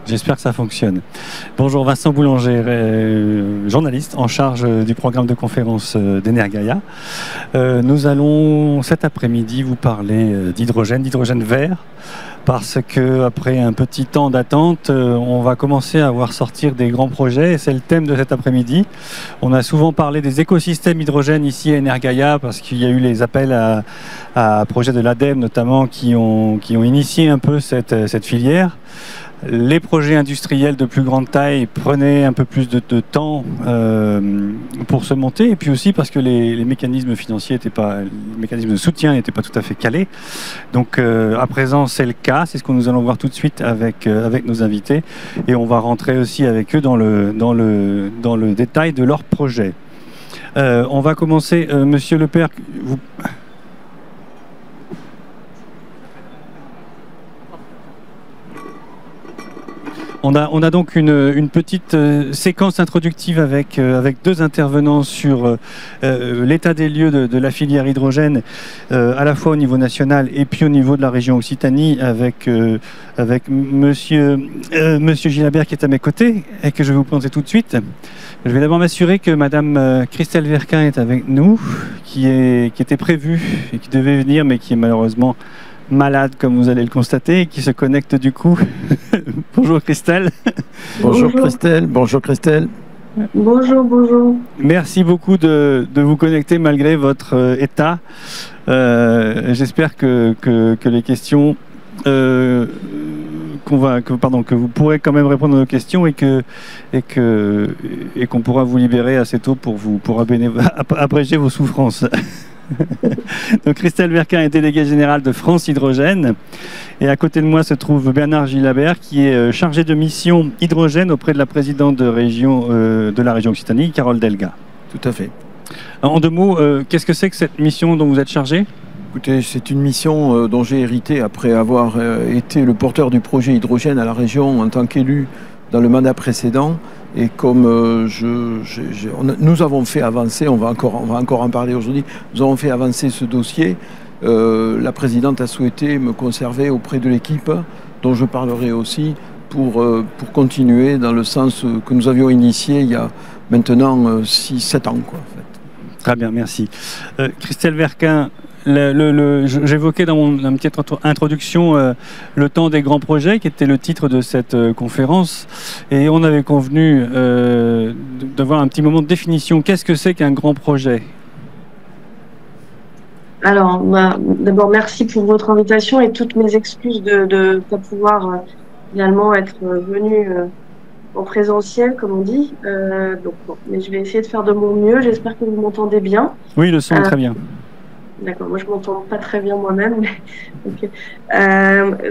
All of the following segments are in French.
J'espère que ça fonctionne. Bonjour, Vincent Boulanger, journaliste en charge du programme de conférence d'Energaia. Nous allons cet après-midi vous parler d'hydrogène vert, parce qu'après un petit temps d'attente, on va commencer à voir sortir des grands projets, et c'est le thème de cet après-midi. On a souvent parlé des écosystèmes hydrogène ici à Energaia, parce qu'il y a eu les appels à projets de l'ADEME notamment qui ont initié un peu cette filière. Les projets industriels de plus grande taille prenaient un peu plus de temps pour se monter, et puis aussi parce que les mécanismes financiers les mécanismes de soutien n'étaient pas tout à fait calés. Donc à présent c'est le cas, c'est ce que nous allons voir tout de suite avec nos invités, et on va rentrer aussi avec eux dans le détail de leurs projets. On va commencer, Monsieur Lepère, vous... On a donc une petite séquence introductive avec deux intervenants sur l'état des lieux de la filière hydrogène, à la fois au niveau national et puis au niveau de la région Occitanie, avec Monsieur Gilabert qui est à mes côtés et que je vais vous présenter tout de suite. Je vais d'abord m'assurer que Madame Christelle Verquin est avec nous, qui était prévue et qui devait venir, mais qui est malheureusement malade, comme vous allez le constater, et qui se connecte du coup. Bonjour Christelle. Bonjour Christelle. Bonjour Christelle. Bonjour, bonjour. Merci beaucoup de vous connecter malgré votre état. J'espère que les questions que vous pourrez quand même répondre à nos questions et qu'on pourra vous libérer assez tôt pour abréger vos souffrances. Donc Christelle Verquin est déléguée générale de France Hydrogène, et à côté de moi se trouve Bernard Gilabert, qui est chargé de mission hydrogène auprès de la présidente de la région Occitanie, Carole Delga. Tout à fait. En deux mots, qu'est-ce que c'est que cette mission dont vous êtes chargé ? Écoutez, c'est une mission dont j'ai hérité après avoir été le porteur du projet hydrogène à la région en tant qu'élu dans le mandat précédent. Et comme nous avons fait avancer, on va encore en parler aujourd'hui, nous avons fait avancer ce dossier, la présidente a souhaité me conserver auprès de l'équipe, dont je parlerai aussi, pour continuer dans le sens que nous avions initié il y a maintenant 6-7 ans, quoi, en fait. Très bien, merci. Christelle Verquin, j'évoquais dans ma petite introduction le temps des grands projets, qui était le titre de cette conférence, et on avait convenu d'avoir un petit moment de définition. Qu'est-ce que c'est qu'un grand projet ? Alors, d'abord, merci pour votre invitation et toutes mes excuses de ne pas pouvoir finalement être venu en présentiel, comme on dit. Donc, bon, mais je vais essayer de faire de mon mieux. J'espère que vous m'entendez bien. Oui, le son est très bien. D'accord, moi je m'entends pas très bien moi-même. Okay.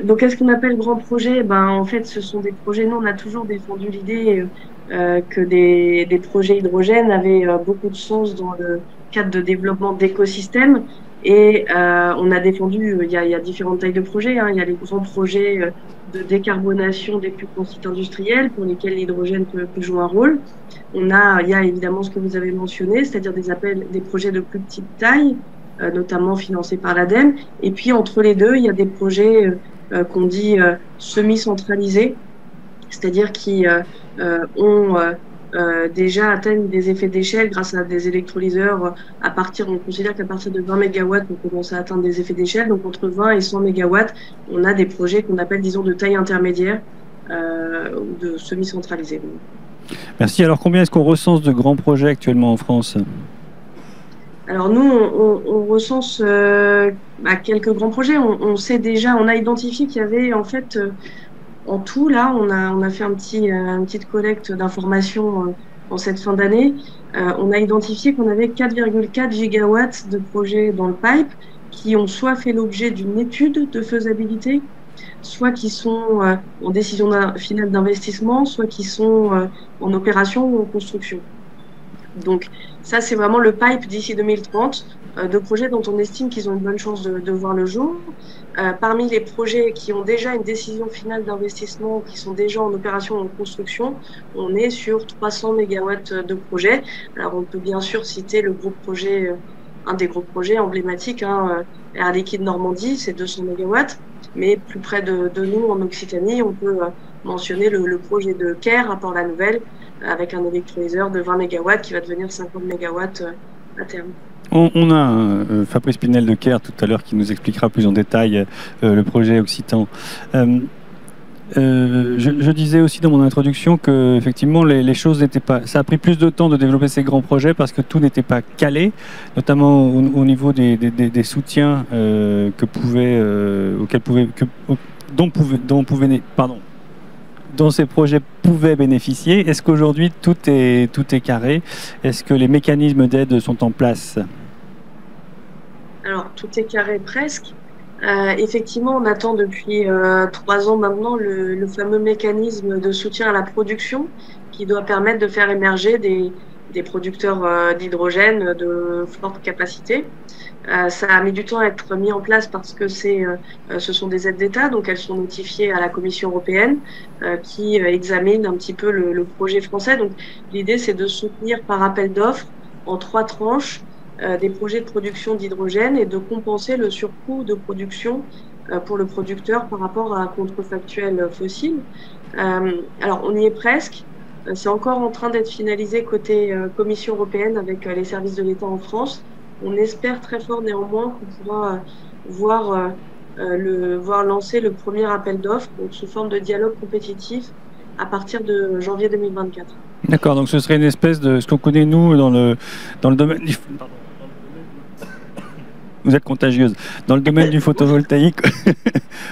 Donc qu'est-ce qu'on appelle grand projet ? En fait, ce sont des projets. Nous, on a toujours défendu l'idée que des projets hydrogène avaient beaucoup de sens dans le cadre de développement d'écosystèmes. Et on a défendu, il y a différentes tailles de projets. Il y a les grands projets de décarbonation des plus grands sites industriels pour lesquels l'hydrogène peut jouer un rôle. Il y a évidemment ce que vous avez mentionné, c'est-à-dire des projets de plus petite taille, notamment financés par l'ADEME. Et puis, entre les deux, il y a des projets qu'on dit semi-centralisés, c'est-à-dire qui ont déjà atteint des effets d'échelle grâce à des électrolyseurs. On considère qu'à partir de 20 MW, on commence à atteindre des effets d'échelle. Donc, entre 20 et 100 MW, on a des projets qu'on appelle, disons, de taille intermédiaire ou de semi-centralisés. Merci. Alors, combien est-ce qu'on recense de grands projets actuellement en France ? Alors nous, on recense quelques grands projets. On sait déjà, on a identifié qu'il y avait en fait en tout là, on a fait une petite collecte d'informations en cette fin d'année. On a identifié qu'on avait 4,4 gigawatts de projets dans le pipe qui ont soit fait l'objet d'une étude de faisabilité, soit qui sont en décision finale d'investissement, soit qui sont en opération ou en construction. Donc ça, c'est vraiment le pipe d'ici 2030 de projets dont on estime qu'ils ont une bonne chance de voir le jour. Parmi les projets qui ont déjà une décision finale d'investissement, qui sont déjà en opération ou en construction, on est sur 300 MW de projets. Alors on peut bien sûr citer le gros projet, un des gros projets emblématiques, Air Liquide Normandie, c'est 200 MW. Mais plus près de nous, en Occitanie, on peut mentionné le projet de Caire à Port-la-Nouvelle, avec un électrolyseur de 20 MW qui va devenir 50 MW à terme. On a Fabrice Pinel de Caire tout à l'heure qui nous expliquera plus en détail le projet Occitan. Je disais aussi dans mon introduction que effectivement les choses n'étaient pas. Ça a pris plus de temps de développer ces grands projets parce que tout n'était pas calé, notamment au niveau des soutiens dont ces projets pouvaient bénéficier. Est-ce qu'aujourd'hui tout est carré? Est-ce que les mécanismes d'aide sont en place? Alors tout est carré presque. Effectivement, on attend depuis 3 ans maintenant le fameux mécanisme de soutien à la production qui doit permettre de faire émerger des producteurs d'hydrogène de forte capacité. Ça a mis du temps à être mis en place parce que ce sont des aides d'État, donc elles sont notifiées à la Commission européenne qui examine un petit peu le projet français. Donc l'idée, c'est de soutenir par appel d'offres en 3 tranches des projets de production d'hydrogène et de compenser le surcoût de production pour le producteur par rapport à un contrefactuel fossile. Alors, on y est presque. C'est encore en train d'être finalisé côté Commission européenne avec les services de l'État en France. On espère très fort néanmoins qu'on pourra voir lancer le premier appel d'offres sous forme de dialogue compétitif à partir de janvier 2024. D'accord, donc ce serait une espèce de ce qu'on connaît nous dans le domaine du... Vous êtes contagieuse. Dans le domaine du photovoltaïque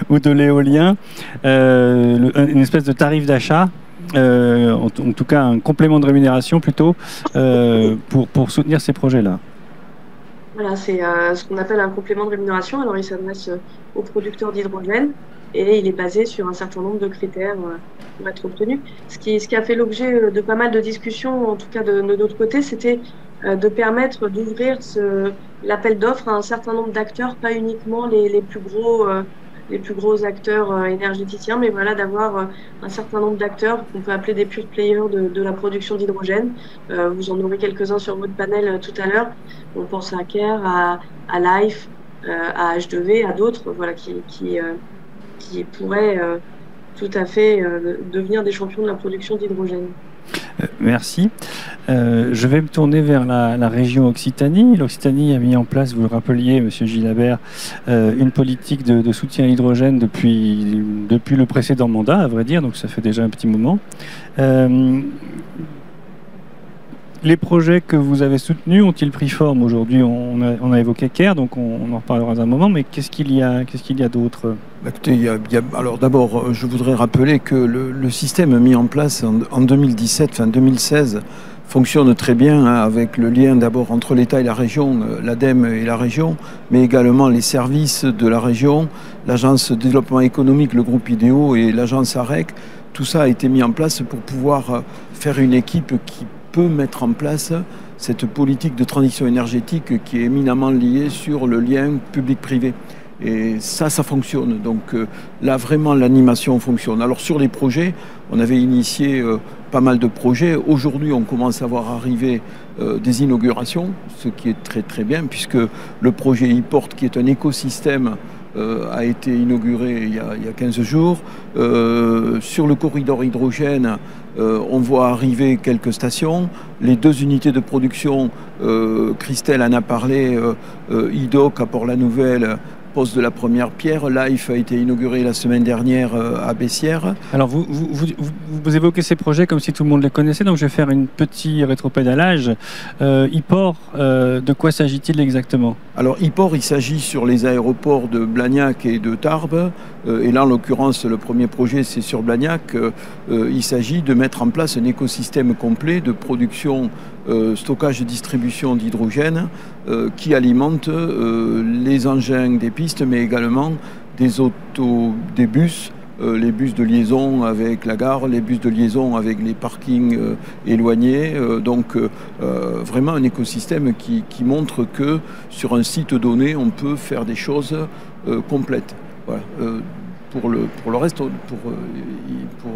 ou de l'éolien, une espèce de tarif d'achat, en tout cas un complément de rémunération plutôt, pour soutenir ces projets-là. Voilà, c'est ce qu'on appelle un complément de rémunération. Alors, il s'adresse aux producteurs d'hydrogène et il est basé sur un certain nombre de critères pour être obtenu. Ce qui a fait l'objet de pas mal de discussions, en tout cas de notre côté, c'était de permettre d'ouvrir l'appel d'offres à un certain nombre d'acteurs, pas uniquement les plus gros acteurs énergéticiens, mais voilà, d'avoir un certain nombre d'acteurs qu'on peut appeler des pure players de la production d'hydrogène. Vous en aurez quelques-uns sur votre panel tout à l'heure. On pense à Caire, à Life, à H2V, à d'autres, voilà, qui pourraient tout à fait devenir des champions de la production d'hydrogène. Merci. Je vais me tourner vers la région Occitanie. L'Occitanie a mis en place, vous le rappeliez, Monsieur Gilabert, une politique de soutien à l'hydrogène depuis le précédent mandat, à vrai dire, donc ça fait déjà un petit moment. Les projets que vous avez soutenus ont-ils pris forme aujourd'hui? On a évoqué Caire, donc on en reparlera dans un moment, mais qu'est-ce qu'il y a d'autre? Écoutez, alors d'abord, je voudrais rappeler que le système mis en place en 2017, fin 2016, fonctionne très bien, hein, avec le lien d'abord entre l'État et la région, l'ADEME et la région, mais également les services de la région, l'Agence de développement économique, le groupe IDEO et l'agence AREC. Tout ça a été mis en place pour pouvoir faire une équipe qui peut mettre en place cette politique de transition énergétique qui est éminemment liée sur le lien public-privé. Et ça fonctionne. Donc là, vraiment, l'animation fonctionne. Alors sur les projets, on avait initié pas mal de projets. Aujourd'hui, on commence à voir arriver des inaugurations, ce qui est très très bien, puisque le projet e-Port, qui est un écosystème, a été inauguré il y a 15 jours. Sur le corridor hydrogène, on voit arriver quelques stations. Les 2 unités de production, Christelle en a parlé, IDOC à Port-la-Nouvelle pose de la première pierre. Life a été inauguré la semaine dernière à Bessières. Alors vous évoquez ces projets comme si tout le monde les connaissait, donc je vais faire une petite rétropédalage. e-Port, de quoi s'agit-il exactement? Alors e-Port, il s'agit sur les aéroports de Blagnac et de Tarbes, et là en l'occurrence le premier projet c'est sur Blagnac. Il s'agit de mettre en place un écosystème complet de production, stockage et distribution d'hydrogène qui alimente les engins des pistes, mais également des bus, les bus de liaison avec la gare, les bus de liaison avec les parkings éloignés. Donc vraiment un écosystème qui montre que sur un site donné, on peut faire des choses complètes. Voilà. Pour le reste, pour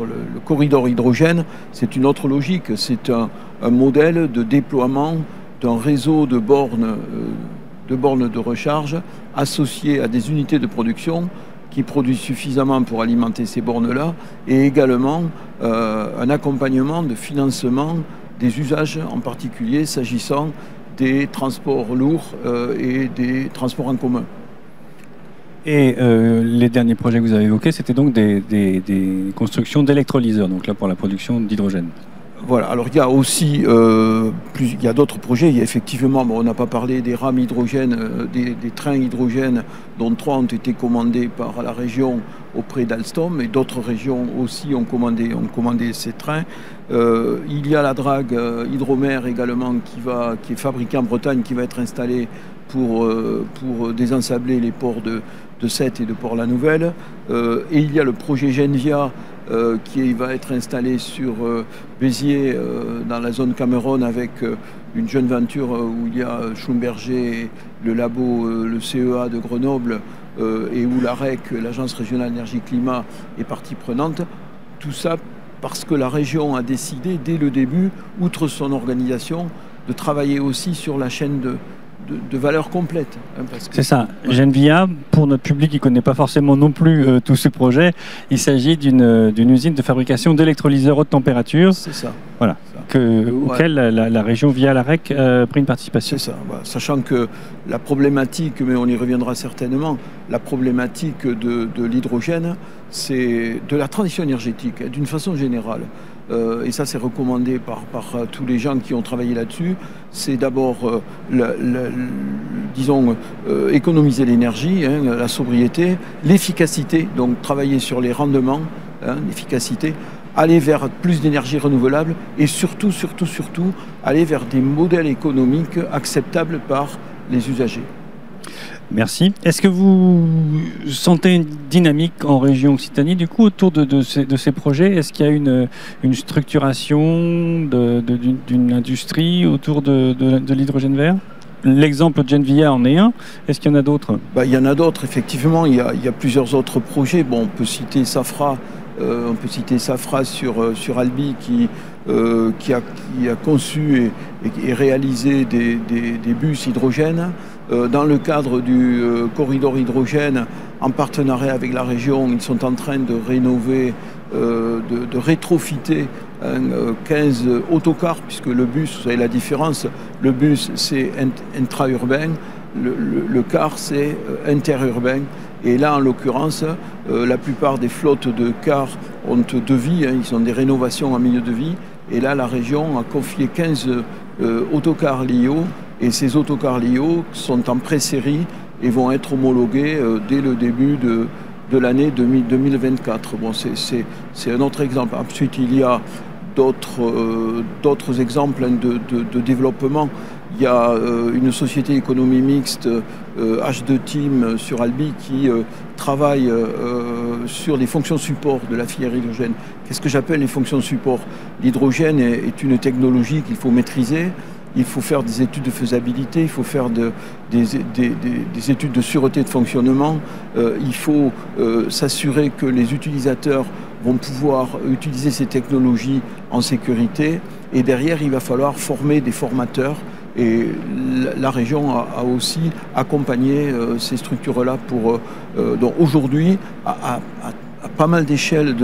le corridor hydrogène, c'est une autre logique. C'est un modèle de déploiement d'un réseau de bornes de recharge associées à des unités de production qui produisent suffisamment pour alimenter ces bornes-là, et également un accompagnement de financement des usages, en particulier s'agissant des transports lourds et des transports en commun. Et les derniers projets que vous avez évoqués, c'était donc des constructions d'électrolyseurs, donc là pour la production d'hydrogène. Voilà, alors il y a aussi il y a d'autres projets. Il y a effectivement, on n'a pas parlé des rames hydrogène, des trains hydrogène, dont 3 ont été commandés par la région auprès d'Alstom, et d'autres régions aussi ont commandé ces trains. Il y a la drague hydromère également qui est fabriquée en Bretagne, qui va être installée pour désensabler les ports de Sète et de Port-la-Nouvelle. Et il y a le projet Genvia qui va être installé sur Béziers, dans la zone Cameroun, avec une jeune venture où il y a Schlumberger, le labo, le CEA de Grenoble, et où l'AREC, l'Agence régionale énergie-climat, est partie prenante. Tout ça parce que la région a décidé, dès le début, outre son organisation, de travailler aussi sur la chaîne de valeur complète. C'est ça. Genvia, pour notre public qui ne connaît pas forcément non plus tous ces projets, il s'agit d'une usine de fabrication d'électrolyseurs haute température. C'est ça. Voilà. Auquel la région, via l'AREC, a pris une participation. C'est ça. Voilà. Sachant que la problématique, mais on y reviendra certainement, la problématique de l'hydrogène, c'est de la transition énergétique, d'une façon générale. Et ça c'est recommandé par tous les gens qui ont travaillé là-dessus, c'est d'abord, disons, économiser l'énergie, la sobriété, l'efficacité, donc travailler sur les rendements, l'efficacité, aller vers plus d'énergie renouvelable et surtout, aller vers des modèles économiques acceptables par les usagers. Merci. Est-ce que vous sentez une dynamique en région Occitanie, du coup, autour de ces projets? Est-ce qu'il y a une structuration d'une industrie autour de l'hydrogène vert? L'exemple de Genvia en est un. Est-ce qu'il y en a d'autres? Il y en a d'autres, effectivement. Il y a plusieurs autres projets. Bon, on peut citer Safra. Sur Albi qui a conçu et réalisé des bus hydrogène. Dans le cadre du corridor hydrogène, en partenariat avec la région, ils sont en train de rénover, de rétrofiter 15 autocars, puisque le bus, vous savez la différence, le bus c'est intra-urbain, le car c'est interurbain. Et là, en l'occurrence, la plupart des flottes de cars ont de vie, ils ont des rénovations en milieu de vie. Et là, la région a confié 15 autocars LIO. Et ces autocars LIO sont en pré-série et vont être homologués dès le début de l'année 2024. Bon, c'est un autre exemple. Ensuite, il y a d'autres exemples de développement. Il y a une société économie mixte, H2 Team sur Albi, qui travaille sur les fonctions support de la filière hydrogène. Qu'est-ce que j'appelle les fonctions support? L'hydrogène est une technologie qu'il faut maîtriser. Il faut faire des études de faisabilité, il faut faire des études de sûreté de fonctionnement. Il faut s'assurer que les utilisateurs vont pouvoir utiliser ces technologies en sécurité. Et derrière, il va falloir former des formateurs. Et la région a aussi accompagné ces structures-là pour... donc aujourd'hui, à pas mal d'échelles,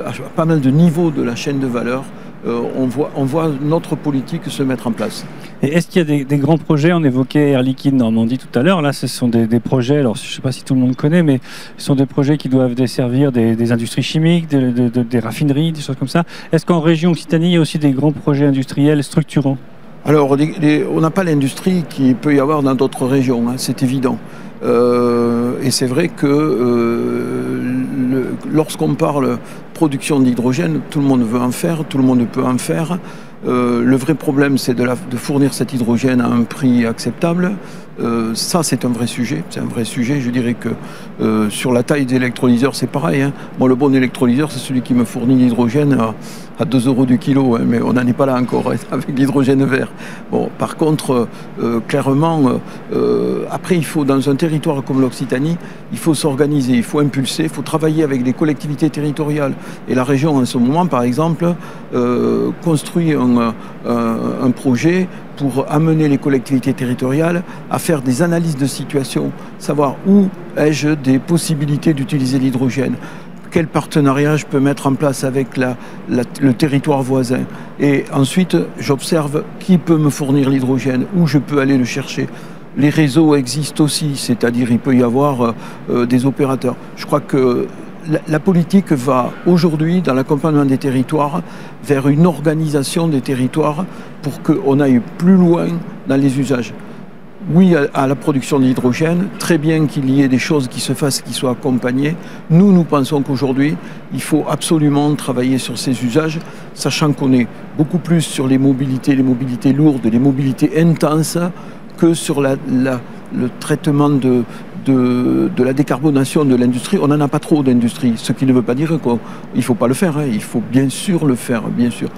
à pas mal de niveaux de la chaîne de valeur, on voit notre politique se mettre en place. Et est-ce qu'il y a des grands projets? On évoquait Air Liquide Normandie tout à l'heure. Là, ce sont des projets, alors je ne sais pas si tout le monde connaît, mais ce sont des projets qui doivent desservir des industries chimiques, des raffineries, des choses comme ça. Est-ce qu'en région Occitanie, il y a aussi des grands projets industriels structurants? Alors, on n'a pas l'industrie qu'il peut y avoir dans d'autres régions, c'est évident. Et c'est vrai que lorsqu'on parle production d'hydrogène, tout le monde veut en faire, tout le monde peut en faire. Le vrai problème, c'est de fournir cet hydrogène à un prix acceptable. Ça, c'est un vrai sujet. C'est un vrai sujet. Je dirais que sur la taille des électrolyseurs, c'est pareil. Moi, le bon électrolyseur, c'est celui qui me fournit l'hydrogène à 2 € du kilo. Mais on n'en est pas là encore avec l'hydrogène vert. Bon, par contre, clairement, après, il faut, dans un territoire comme l'Occitanie, il faut s'organiser, il faut impulser, il faut travailler avec les collectivités territoriales, Et la région, en ce moment, par exemple, construit un projet pour amener les collectivités territoriales à faire des analyses de situation, savoir où ai-je des possibilités d'utiliser l'hydrogène, quel partenariat je peux mettre en place avec le territoire voisin. Et ensuite, j'observe qui peut me fournir l'hydrogène, où je peux aller le chercher. Les réseaux existent aussi, c'est-à-dire il peut y avoir des opérateurs. Je crois que la politique va aujourd'hui, dans l'accompagnement des territoires, vers une organisation des territoires pour qu'on aille plus loin dans les usages. Oui à la production d'hydrogène, très bien qu'il y ait des choses qui se fassent, qui soient accompagnées. Nous pensons qu'aujourd'hui, il faut absolument travailler sur ces usages, sachant qu'on est beaucoup plus sur les mobilités lourdes, les mobilités intenses, que sur le traitement de la décarbonation de l'industrie. On n'en a pas trop d'industrie, ce qui ne veut pas dire qu'il ne faut pas le faire, hein. Il faut bien sûr le faire, bien sûr.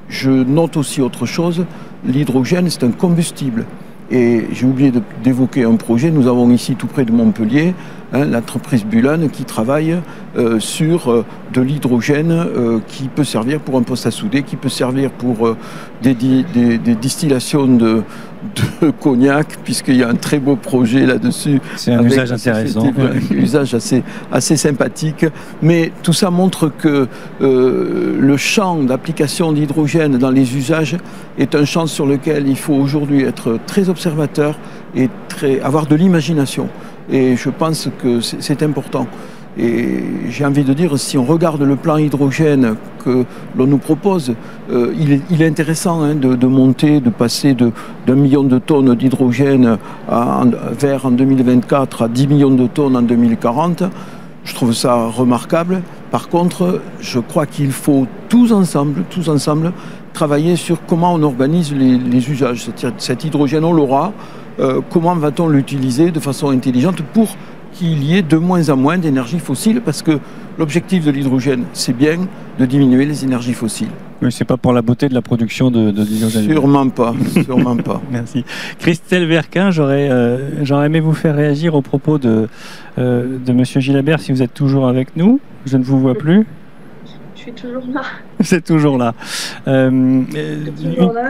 Je note aussi autre chose, l'hydrogène c'est un combustible. Et j'ai oublié d'évoquer un projet, nous avons ici tout près de Montpellier, l'entreprise Bulan qui travaille sur de l'hydrogène qui peut servir pour un poste à souder, qui peut servir pour des distillations de cognac, puisqu'il y a un très beau projet là-dessus. C'est un usage intéressant. Un usage assez sympathique. Mais tout ça montre que le champ d'application d'hydrogène dans les usages est un champ sur lequel il faut aujourd'hui être très observateur et avoir de l'imagination. Et je pense que c'est important. Et j'ai envie de dire, si on regarde le plan hydrogène que l'on nous propose, il est intéressant de monter, de passer d'1 million de tonnes d'hydrogène vers en 2024 à 10 millions de tonnes en 2040. Je trouve ça remarquable. Par contre, je crois qu'il faut tous ensemble, travailler sur comment on organise les usages. Cet hydrogène, on l'aura. Comment va-t-on l'utiliser de façon intelligente pour qu'il y ait de moins en moins d'énergie fossile, parce que l'objectif de l'hydrogène, c'est bien de diminuer les énergies fossiles. Oui, c'est pas pour la beauté de la production de l'hydrogène. Sûrement pas, sûrement pas. Merci. Christelle Verquin, j'aurais aimé vous faire réagir au propos de Monsieur Gilabert, si vous êtes toujours avec nous. Je ne vous vois plus. Je suis toujours là. C'est toujours là. Toujours là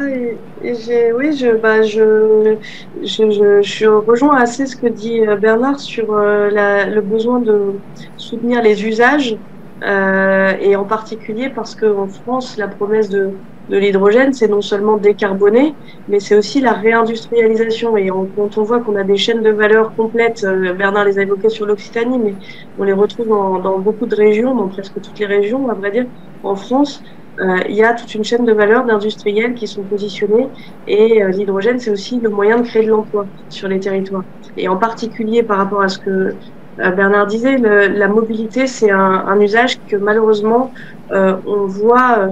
je rejoins assez ce que dit Bernard sur le besoin de soutenir les usages et en particulier parce qu'en France, la promesse de l'hydrogène, c'est non seulement décarboner, mais c'est aussi la réindustrialisation. Et quand on voit qu'on a des chaînes de valeur complètes, Bernard les a évoquées sur l'Occitanie, mais on les retrouve dans beaucoup de régions, dans presque toutes les régions, à vrai dire. En France, il y a toute une chaîne de valeur d'industriels qui sont positionnés et l'hydrogène, c'est aussi le moyen de créer de l'emploi sur les territoires. Et en particulier par rapport à ce que Bernard disait, la mobilité, c'est un usage que malheureusement, on voit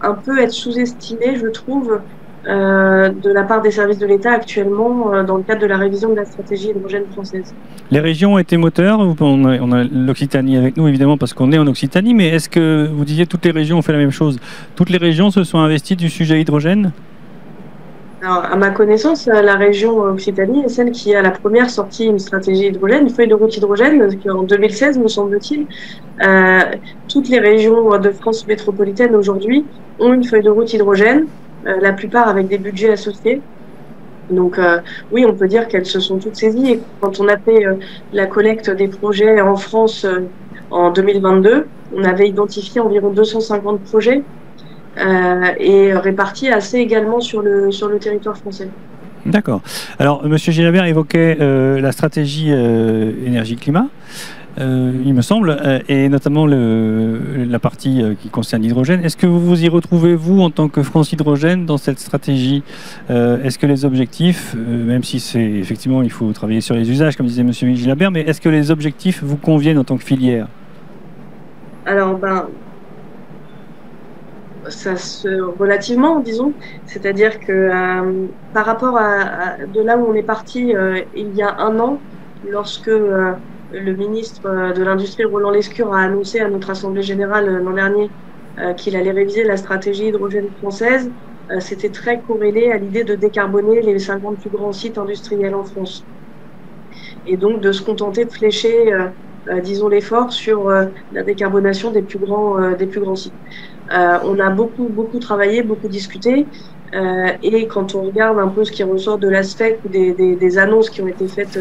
un peu être sous-estimé, je trouve, de la part des services de l'État actuellement dans le cadre de la révision de la stratégie hydrogène française. Les régions ont été moteurs. On a l'Occitanie avec nous, évidemment, parce qu'on est en Occitanie, mais est-ce que, vous disiez, toutes les régions ont fait la même chose? Toutes les régions se sont investies du sujet hydrogène? Alors, à ma connaissance, la région Occitanie est celle qui a la première sorti une stratégie hydrogène, une feuille de route hydrogène, en 2016, me semble-t-il. Toutes les régions de France métropolitaine aujourd'hui ont une feuille de route hydrogène, la plupart avec des budgets associés. Donc oui, on peut dire qu'elles se sont toutes saisies. Et quand on a fait la collecte des projets en France en 2022, on avait identifié environ 250 projets et répartis assez également sur le territoire français. D'accord. Alors, M. Gilabert évoquait la stratégie énergie-climat. Il me semble, et notamment la partie qui concerne l'hydrogène. Est-ce que vous vous y retrouvez, vous, en tant que France Hydrogène, dans cette stratégie? Est-ce que les objectifs, même si c'est effectivement, il faut travailler sur les usages, comme disait M. Gilabert, mais est-ce que les objectifs vous conviennent en tant que filière? Alors, relativement, disons. C'est-à-dire que par rapport à de là où on est parti il y a un an, lorsque le ministre de l'Industrie, Roland Lescure, a annoncé à notre Assemblée générale l'an dernier qu'il allait réviser la stratégie hydrogène française, c'était très corrélé à l'idée de décarboner les 50 plus grands sites industriels en France. Et donc de se contenter de flécher disons, l'effort sur la décarbonation des plus grands sites. On a beaucoup travaillé, beaucoup discuté. Et quand on regarde un peu ce qui ressort de l'ASFEC ou des annonces qui ont été faites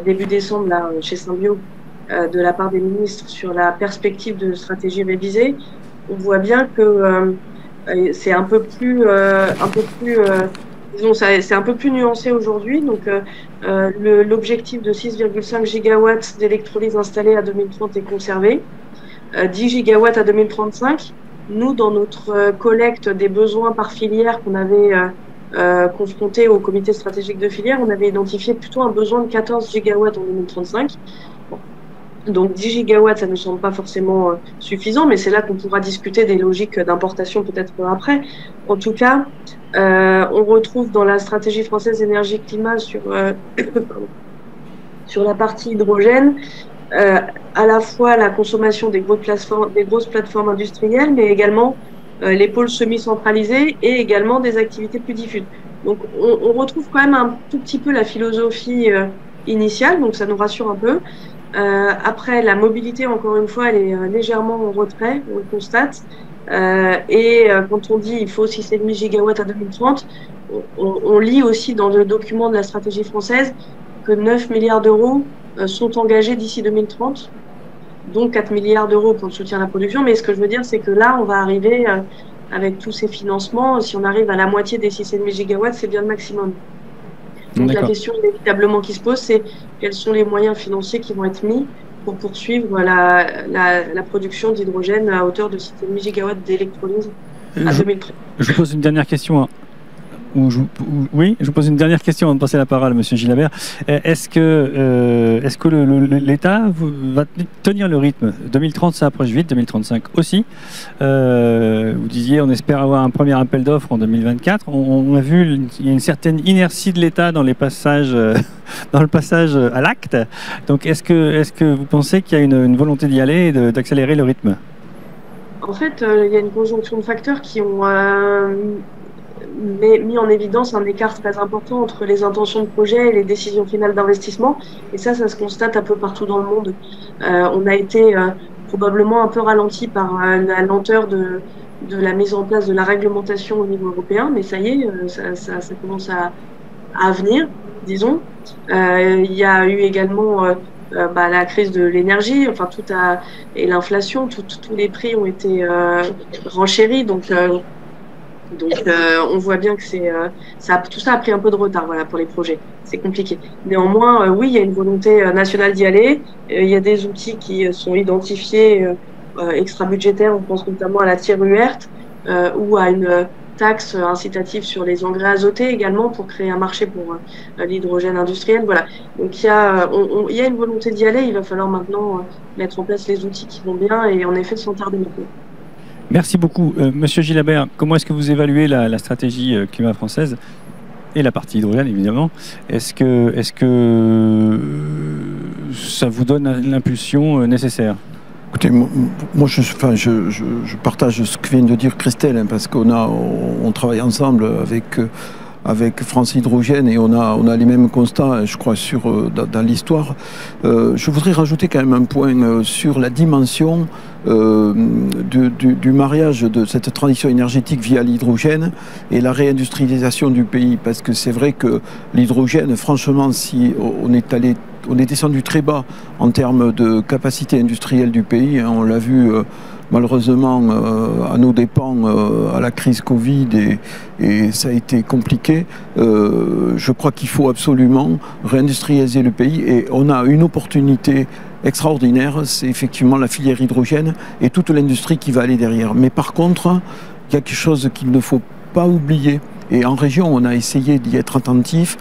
début décembre là, chez Symbio de la part des ministres sur la perspective de stratégie révisée, on voit bien que c'est un peu plus disons, c'est un peu plus nuancé aujourd'hui. Donc, l'objectif de 6,5 gigawatts d'électrolyse installée à 2030 est conservé. 10 gigawatts à 2035. Nous, dans notre collecte des besoins par filière qu'on avait confronté au comité stratégique de filière, on avait identifié plutôt un besoin de 14 gigawatts en 2035. Bon. Donc 10 gigawatts, ça ne semble pas forcément suffisant, mais c'est là qu'on pourra discuter des logiques d'importation peut-être après. En tout cas, on retrouve dans la stratégie française énergie-climat sur la partie hydrogène, à la fois la consommation des grosses plateformes industrielles, mais également les pôles semi-centralisés et également des activités plus diffuses. Donc on retrouve quand même un tout petit peu la philosophie initiale, donc ça nous rassure un peu. Après, la mobilité, encore une fois, elle est légèrement en retrait, on le constate. Et quand on dit il faut 6,5 gigawatts à 2030, on lit aussi dans le document de la stratégie française que 9 milliards d'euros sont engagés d'ici 2030, donc 4 milliards d'euros pour le soutien à la production. Mais ce que je veux dire, c'est que là, on va arriver avec tous ces financements, si on arrive à la moitié des 6,5 gigawatts, c'est bien le maximum. Donc la question inévitablement qui se pose, c'est quels sont les moyens financiers qui vont être mis pour poursuivre la production d'hydrogène à hauteur de 6,5 gigawatts d'électrolyse à 2030. Je pose une dernière question. Oui, je vous pose une dernière question avant de passer la parole à M. Gilabert. Est-ce que l'État va tenir le rythme? 2030, ça approche vite, 2035 aussi. Vous disiez, on espère avoir un premier appel d'offres en 2024. On a vu, il y a une certaine inertie de l'État dans le passage à l'acte. Donc, est-ce que vous pensez qu'il y a une volonté d'y aller et d'accélérer le rythme? En fait, il y a une conjonction de facteurs qui ont mis en évidence un écart très important entre les intentions de projet et les décisions finales d'investissement. Et ça se constate un peu partout dans le monde. On a été probablement un peu ralenti par la lenteur de la mise en place de la réglementation au niveau européen, mais ça y est, ça commence à venir, disons. Il y a eu également la crise de l'énergie, enfin et l'inflation, tous les prix ont été renchéris, donc on voit bien que tout ça a pris un peu de retard, voilà, pour les projets. C'est compliqué. Néanmoins, oui, il y a une volonté nationale d'y aller. Il y a des outils qui sont identifiés extra-budgétaires. On pense notamment à la TIRUERT ou à une taxe incitative sur les engrais azotés également pour créer un marché pour l'hydrogène industriel. Voilà. Donc il y a une volonté d'y aller. Il va falloir maintenant mettre en place les outils qui vont bien et en effet sans tarder maintenant. Merci beaucoup. Monsieur Gilabert, comment est-ce que vous évaluez la stratégie climat française et la partie hydrogène, évidemment? Est-ce que ça vous donne l'impulsion nécessaire? Écoutez, moi je partage ce que vient de dire Christelle, parce on travaille ensemble avec France Hydrogène et on a les mêmes constats, je crois, dans l'histoire. Je voudrais rajouter quand même un point sur la dimension du mariage de cette transition énergétique via l'hydrogène et la réindustrialisation du pays, parce que c'est vrai que l'hydrogène, franchement, si on est descendu très bas en termes de capacité industrielle du pays, hein, on l'a vu malheureusement à nos dépens à la crise Covid et ça a été compliqué. Je crois qu'il faut absolument réindustrialiser le pays et on a une opportunité extraordinaire, c'est effectivement la filière hydrogène et toute l'industrie qui va aller derrière. Mais par contre, il y a quelque chose qu'il ne faut pas oublier, et en région on a essayé d'y être attentif,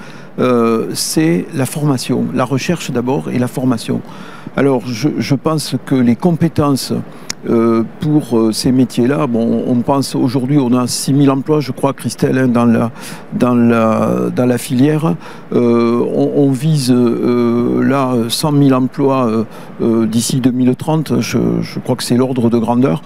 c'est la formation, la recherche d'abord et la formation. Alors je pense que les compétences pour ces métiers-là, bon, on pense aujourd'hui, on a 6000 emplois, je crois, Christelle, hein, dans la filière. On vise là 100 000 emplois d'ici 2030. Je crois que c'est l'ordre de grandeur.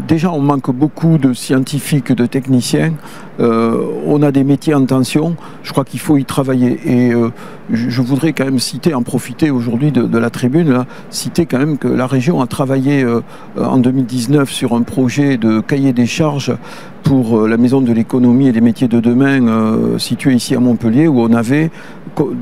Déjà, on manque beaucoup de scientifiques, de techniciens. on a des métiers en tension, je crois qu'il faut y travailler. Et je voudrais quand même citer, en profiter aujourd'hui de la tribune, là, citer quand même que la région a travaillé en 2019 sur un projet de cahier des charges pour la Maison de l'économie et des métiers de demain située ici à Montpellier, où on avait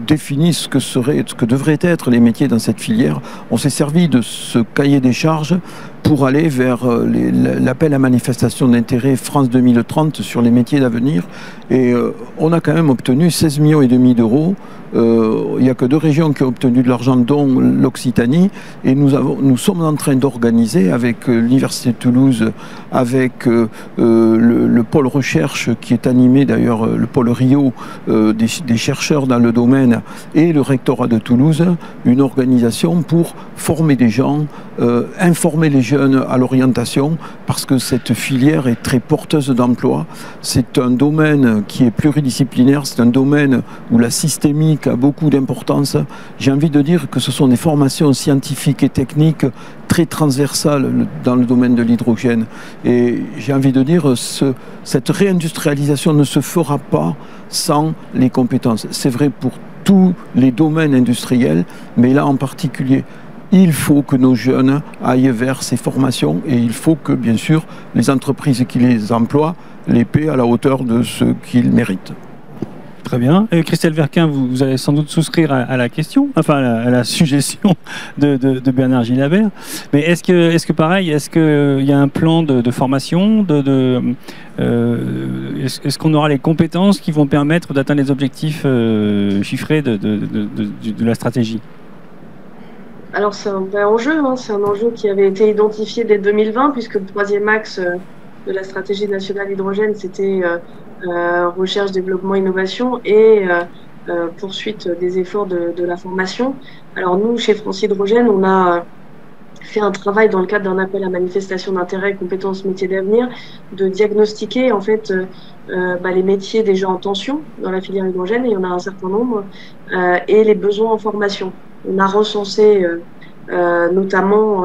défini ce que devraient être les métiers dans cette filière. On s'est servi de ce cahier des charges pour aller vers l'appel à manifestation d'intérêt France 2030 sur les métiers d'avenir. Et on a quand même obtenu 16,5 millions d'euros. Il n'y a que 2 régions qui ont obtenu de l'argent, dont l'Occitanie. Et nous sommes en train d'organiser avec l'Université de Toulouse, avec le pôle recherche qui est animé d'ailleurs, le pôle Rio, des chercheurs dans le domaine, et le rectorat de Toulouse, une organisation pour former des gens, informer les jeunes à l'orientation, parce que cette filière est très porteuse d'emplois. C'est un domaine qui est pluridisciplinaire, c'est un domaine où la systémique a beaucoup d'importance. J'ai envie de dire que ce sont des formations scientifiques et techniques très transversales dans le domaine de l'hydrogène. Et j'ai envie de dire, cette réindustrialisation ne se fera pas sans les compétences. C'est vrai pour tous les domaines industriels, mais là en particulier, il faut que nos jeunes aillent vers ces formations et il faut que, bien sûr, les entreprises qui les emploient les paient à la hauteur de ce qu'ils méritent. Très bien. Et Christelle Verquin, vous allez sans doute souscrire à la question, enfin à la suggestion de Bernard Gilabert. Mais est-ce que pareil, est-ce qu'il y a un plan de formation est-ce qu'on aura les compétences qui vont permettre d'atteindre les objectifs chiffrés de la stratégie? Alors c'est un vrai enjeu, hein. C'est un enjeu qui avait été identifié dès 2020, puisque le 3e axe de la stratégie nationale hydrogène, c'était recherche, développement, innovation et poursuite des efforts de la formation. Alors nous, chez France Hydrogène, on a fait un travail dans le cadre d'un appel à manifestation d'intérêt compétences métiers d'avenir, de diagnostiquer en fait les métiers déjà en tension dans la filière hydrogène, et il y en a un certain nombre, et les besoins en formation. On a recensé notamment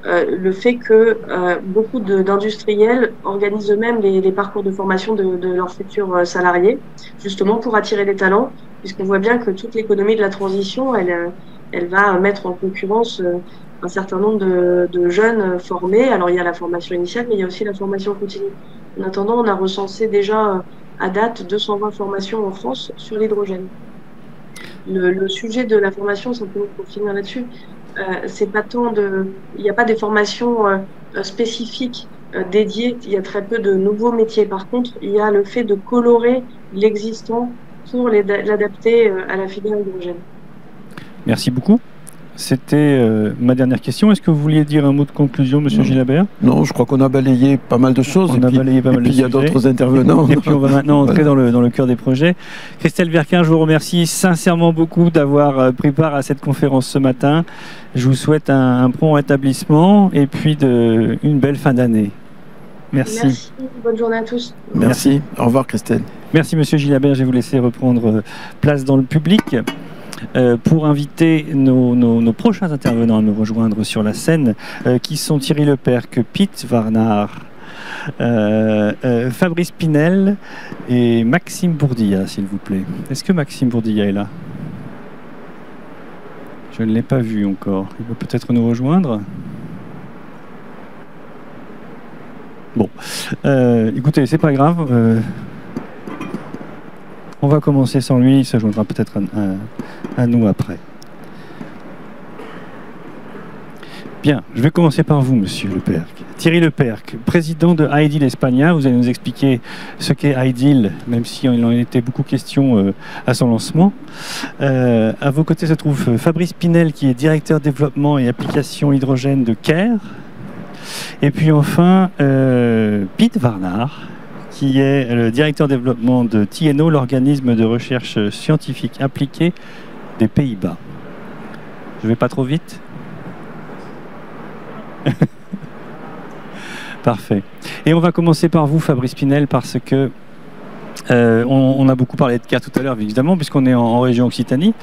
le fait que beaucoup d'industriels organisent eux-mêmes les parcours de formation de leurs futurs salariés, justement pour attirer des talents, puisqu'on voit bien que toute l'économie de la transition, elle va mettre en concurrence un certain nombre de jeunes formés. Alors il y a la formation initiale, mais il y a aussi la formation continue. En attendant, on a recensé déjà à date 220 formations en France sur l'hydrogène. Le sujet de la formation, simplement pour finir là-dessus, c'est pas tant il n'y a pas des formations spécifiques dédiées. Il y a très peu de nouveaux métiers. Par contre, il y a le fait de colorer l'existant pour l'adapter à la filière hydrogène. Merci beaucoup. C'était ma dernière question. Est-ce que vous vouliez dire un mot de conclusion, Monsieur Gilabert? Non, je crois qu'on a balayé pas mal de choses. On a balayé pas mal de sujets. Il y a d'autres intervenants. Et puis on va maintenant entrer dans le cœur des projets. Christelle Verquin, je vous remercie sincèrement beaucoup d'avoir pris part à cette conférence ce matin. Je vous souhaite un prompt rétablissement et puis une belle fin d'année. Merci. Merci. Bonne journée à tous. Merci. Au revoir, Christelle. Merci, Monsieur Gilabert. Je vais vous laisser reprendre place dans le public. Pour inviter nos prochains intervenants à nous rejoindre sur la scène, qui sont Thierry Lepercq, Pete Warnard, Fabrice Pinel et Maxime Bourdilla, s'il vous plaît. Est-ce que Maxime Bourdilla est là? Je ne l'ai pas vu encore. Il peut peut-être nous rejoindre. Bon, écoutez, c'est pas grave. On va commencer sans lui, il se joindra peut-être à nous après. Bien, je vais commencer par vous, Monsieur Lepercq. Thierry Lepercq, président de Ideal España. Vous allez nous expliquer ce qu'est Ideal, même si il en était beaucoup question à son lancement. À vos côtés se trouve Fabrice Pinel, qui est directeur développement et application hydrogène de CARE. Et puis enfin, Pete Warnard, qui est le directeur développement de TNO, l'organisme de recherche scientifique appliquée des Pays-Bas. Je vais pas trop vite? Parfait. Et on va commencer par vous, Fabrice Pinel, parce que On a beaucoup parlé de cas tout à l'heure, évidemment, puisqu'on est en région Occitanie.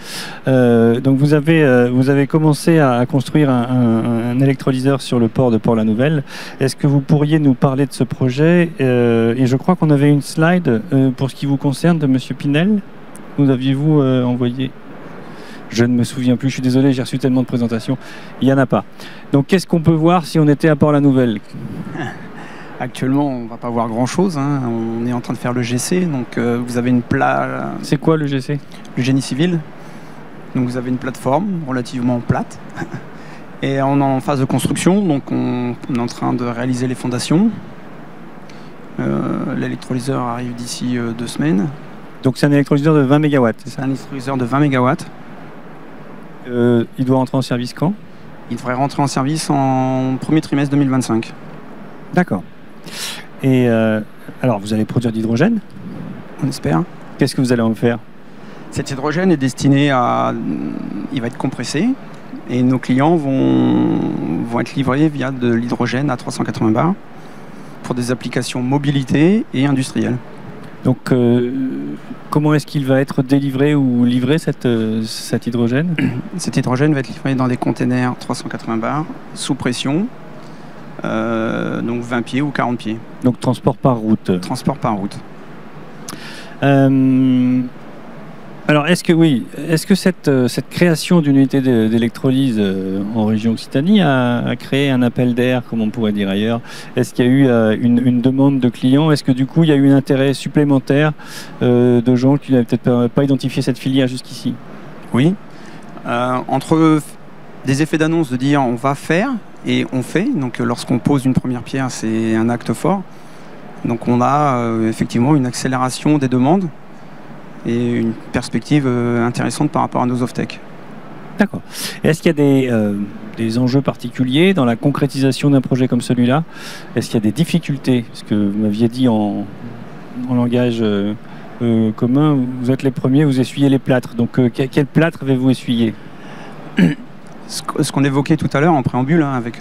Donc vous avez commencé à construire un électrolyseur sur le port de Port-la-Nouvelle. Est-ce que vous pourriez nous parler de ce projet? Et je crois qu'on avait une slide pour ce qui vous concerne de Monsieur Pinel. Nous aviez-vous envoyé? Je ne me souviens plus, je suis désolé, j'ai reçu tellement de présentations. Il n'y en a pas. Donc qu'est-ce qu'on peut voir si on était à Port-la-Nouvelle? Actuellement, on ne va pas voir grand-chose. Hein. On est en train de faire le GC. Donc, vous avez une plateforme. C'est quoi le GC? Le génie civil. Donc, vous avez une plateforme relativement plate. Et on est en phase de construction. Donc, on est en train de réaliser les fondations. L'électrolyseur arrive d'ici 2 semaines. Donc, c'est un électrolyseur de 20 MW, c'est ça? Un électrolyseur de 20 MW. Il doit rentrer en service quand? Il devrait rentrer en service en premier trimestre 2025. D'accord. Et alors, vous allez produire d'hydrogène? On espère. Qu'est-ce que vous allez en faire? Cet hydrogène est destiné à... Il va être compressé et nos clients vont être livrés via de l'hydrogène à 380 bars pour des applications mobilité et industrielles. Donc, comment est-ce qu'il va être délivré ou livré cet hydrogène? Cet hydrogène va être livré dans des containers 380 bars sous pression. Donc 20 pieds ou 40 pieds. Donc transport par route. Transport par route. Alors est-ce que cette création d'une unité d'électrolyse en région Occitanie a créé un appel d'air, comme on pourrait dire ailleurs? Est-ce qu'il y a eu une demande de clients? Est-ce que du coup il y a eu un intérêt supplémentaire de gens qui n'avaient peut-être pas identifié cette filière jusqu'ici? Oui. Entre des effets d'annonce de dire on va faire et on fait, donc lorsqu'on pose une première pierre, c'est un acte fort. Donc on a effectivement une accélération des demandes et une perspective intéressante par rapport à nos off-tech. D'accord. Est-ce qu'il y a des enjeux particuliers dans la concrétisation d'un projet comme celui-là? Est-ce qu'il y a des difficultés? Parce que vous m'aviez dit en langage commun, vous êtes les premiers, vous essuyez les plâtres. Donc quel plâtre avez-vous essuyé? Ce qu'on évoquait tout à l'heure en préambule avec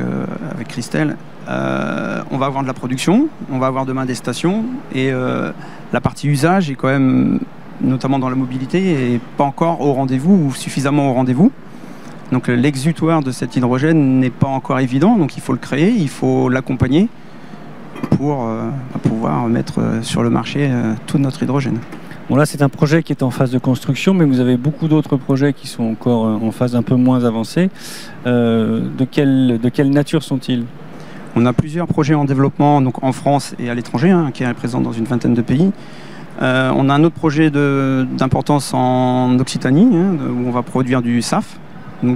Christelle, on va avoir de la production, on va avoir demain des stations, et la partie usage est quand même, notamment dans la mobilité, est pas encore au rendez-vous ou suffisamment au rendez-vous. Donc l'exutoire de cet hydrogène n'est pas encore évident, donc il faut le créer, il faut l'accompagner pour pouvoir mettre sur le marché tout notre hydrogène. Bon, là, c'est un projet qui est en phase de construction, mais vous avez beaucoup d'autres projets qui sont encore en phase un peu moins avancée. De quelle nature sont-ils? On a plusieurs projets en développement, donc en France et à l'étranger, qui est présent dans une vingtaine de pays. On a un autre projet d'importance en Occitanie, où on va produire du SAF.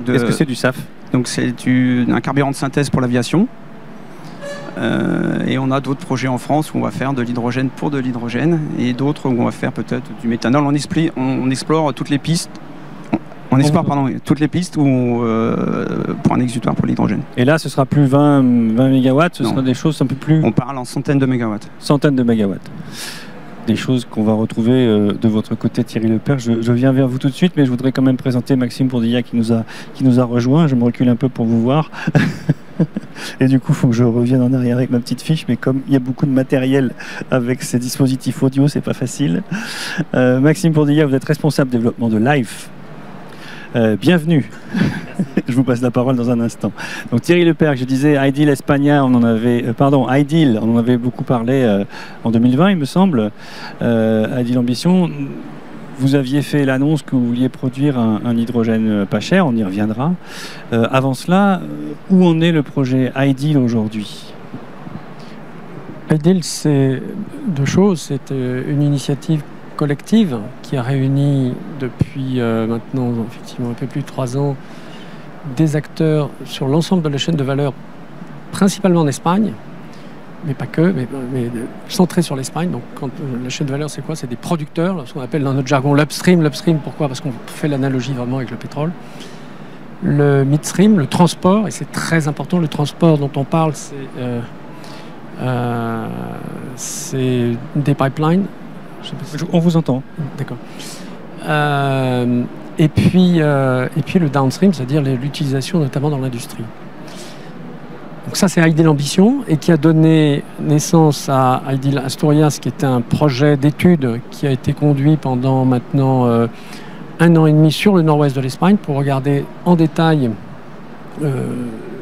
Qu'est-ce que c'est du SAF? Donc c'est un carburant de synthèse pour l'aviation. Et on a d'autres projets en France où on va faire de l'hydrogène pour de l'hydrogène et d'autres où on va faire peut-être du méthanol. On explore toutes les pistes. Toutes les pistes pour un exutoire pour l'hydrogène. Et là, ce sera plus 20 MW, ce sera des choses un peu plus... On parle en centaines de mégawatts. Centaines de mégawatts. Des choses qu'on va retrouver de votre côté, Thierry Lepère. Je viens vers vous tout de suite, mais je voudrais quand même présenter Maxime Bourdillat qui nous a rejoint. Je me recule un peu pour vous voir. Et du coup, il faut que je revienne en arrière avec ma petite fiche, mais comme il y a beaucoup de matériel avec ces dispositifs audio, c'est pas facile. Maxime Bourdillat, vous êtes responsable développement de Life. Bienvenue. Je vous passe la parole dans un instant. Donc Thierry Lepère, je disais Ideal Espagna, Ideal, on en avait beaucoup parlé en 2020, il me semble. Ideal Ambition, vous aviez fait l'annonce que vous vouliez produire un hydrogène pas cher, on y reviendra. Avant cela, où en est le projet Ideal aujourd'hui? Ideal, c'est deux choses. C'est une initiative collective qui a réuni depuis maintenant effectivement un peu plus de 3 ans des acteurs sur l'ensemble de la chaîne de valeur, principalement en Espagne, mais pas que, mais centré sur l'Espagne. Donc quand la chaîne de valeur, c'est quoi? C'est des producteurs, ce qu'on appelle dans notre jargon l'upstream. L'upstream, pourquoi? Parce qu'on fait l'analogie vraiment avec le pétrole. Le midstream, le transport, et c'est très important, le transport dont on parle, c'est des pipelines. On vous entend. D'accord. Et puis le downstream, c'est-à-dire l'utilisation notamment dans l'industrie. Donc ça, c'est Ideal Ambition, et qui a donné naissance à Ideal Asturias, qui était un projet d'étude qui a été conduit pendant maintenant 1 an et demi sur le nord-ouest de l'Espagne pour regarder en détail,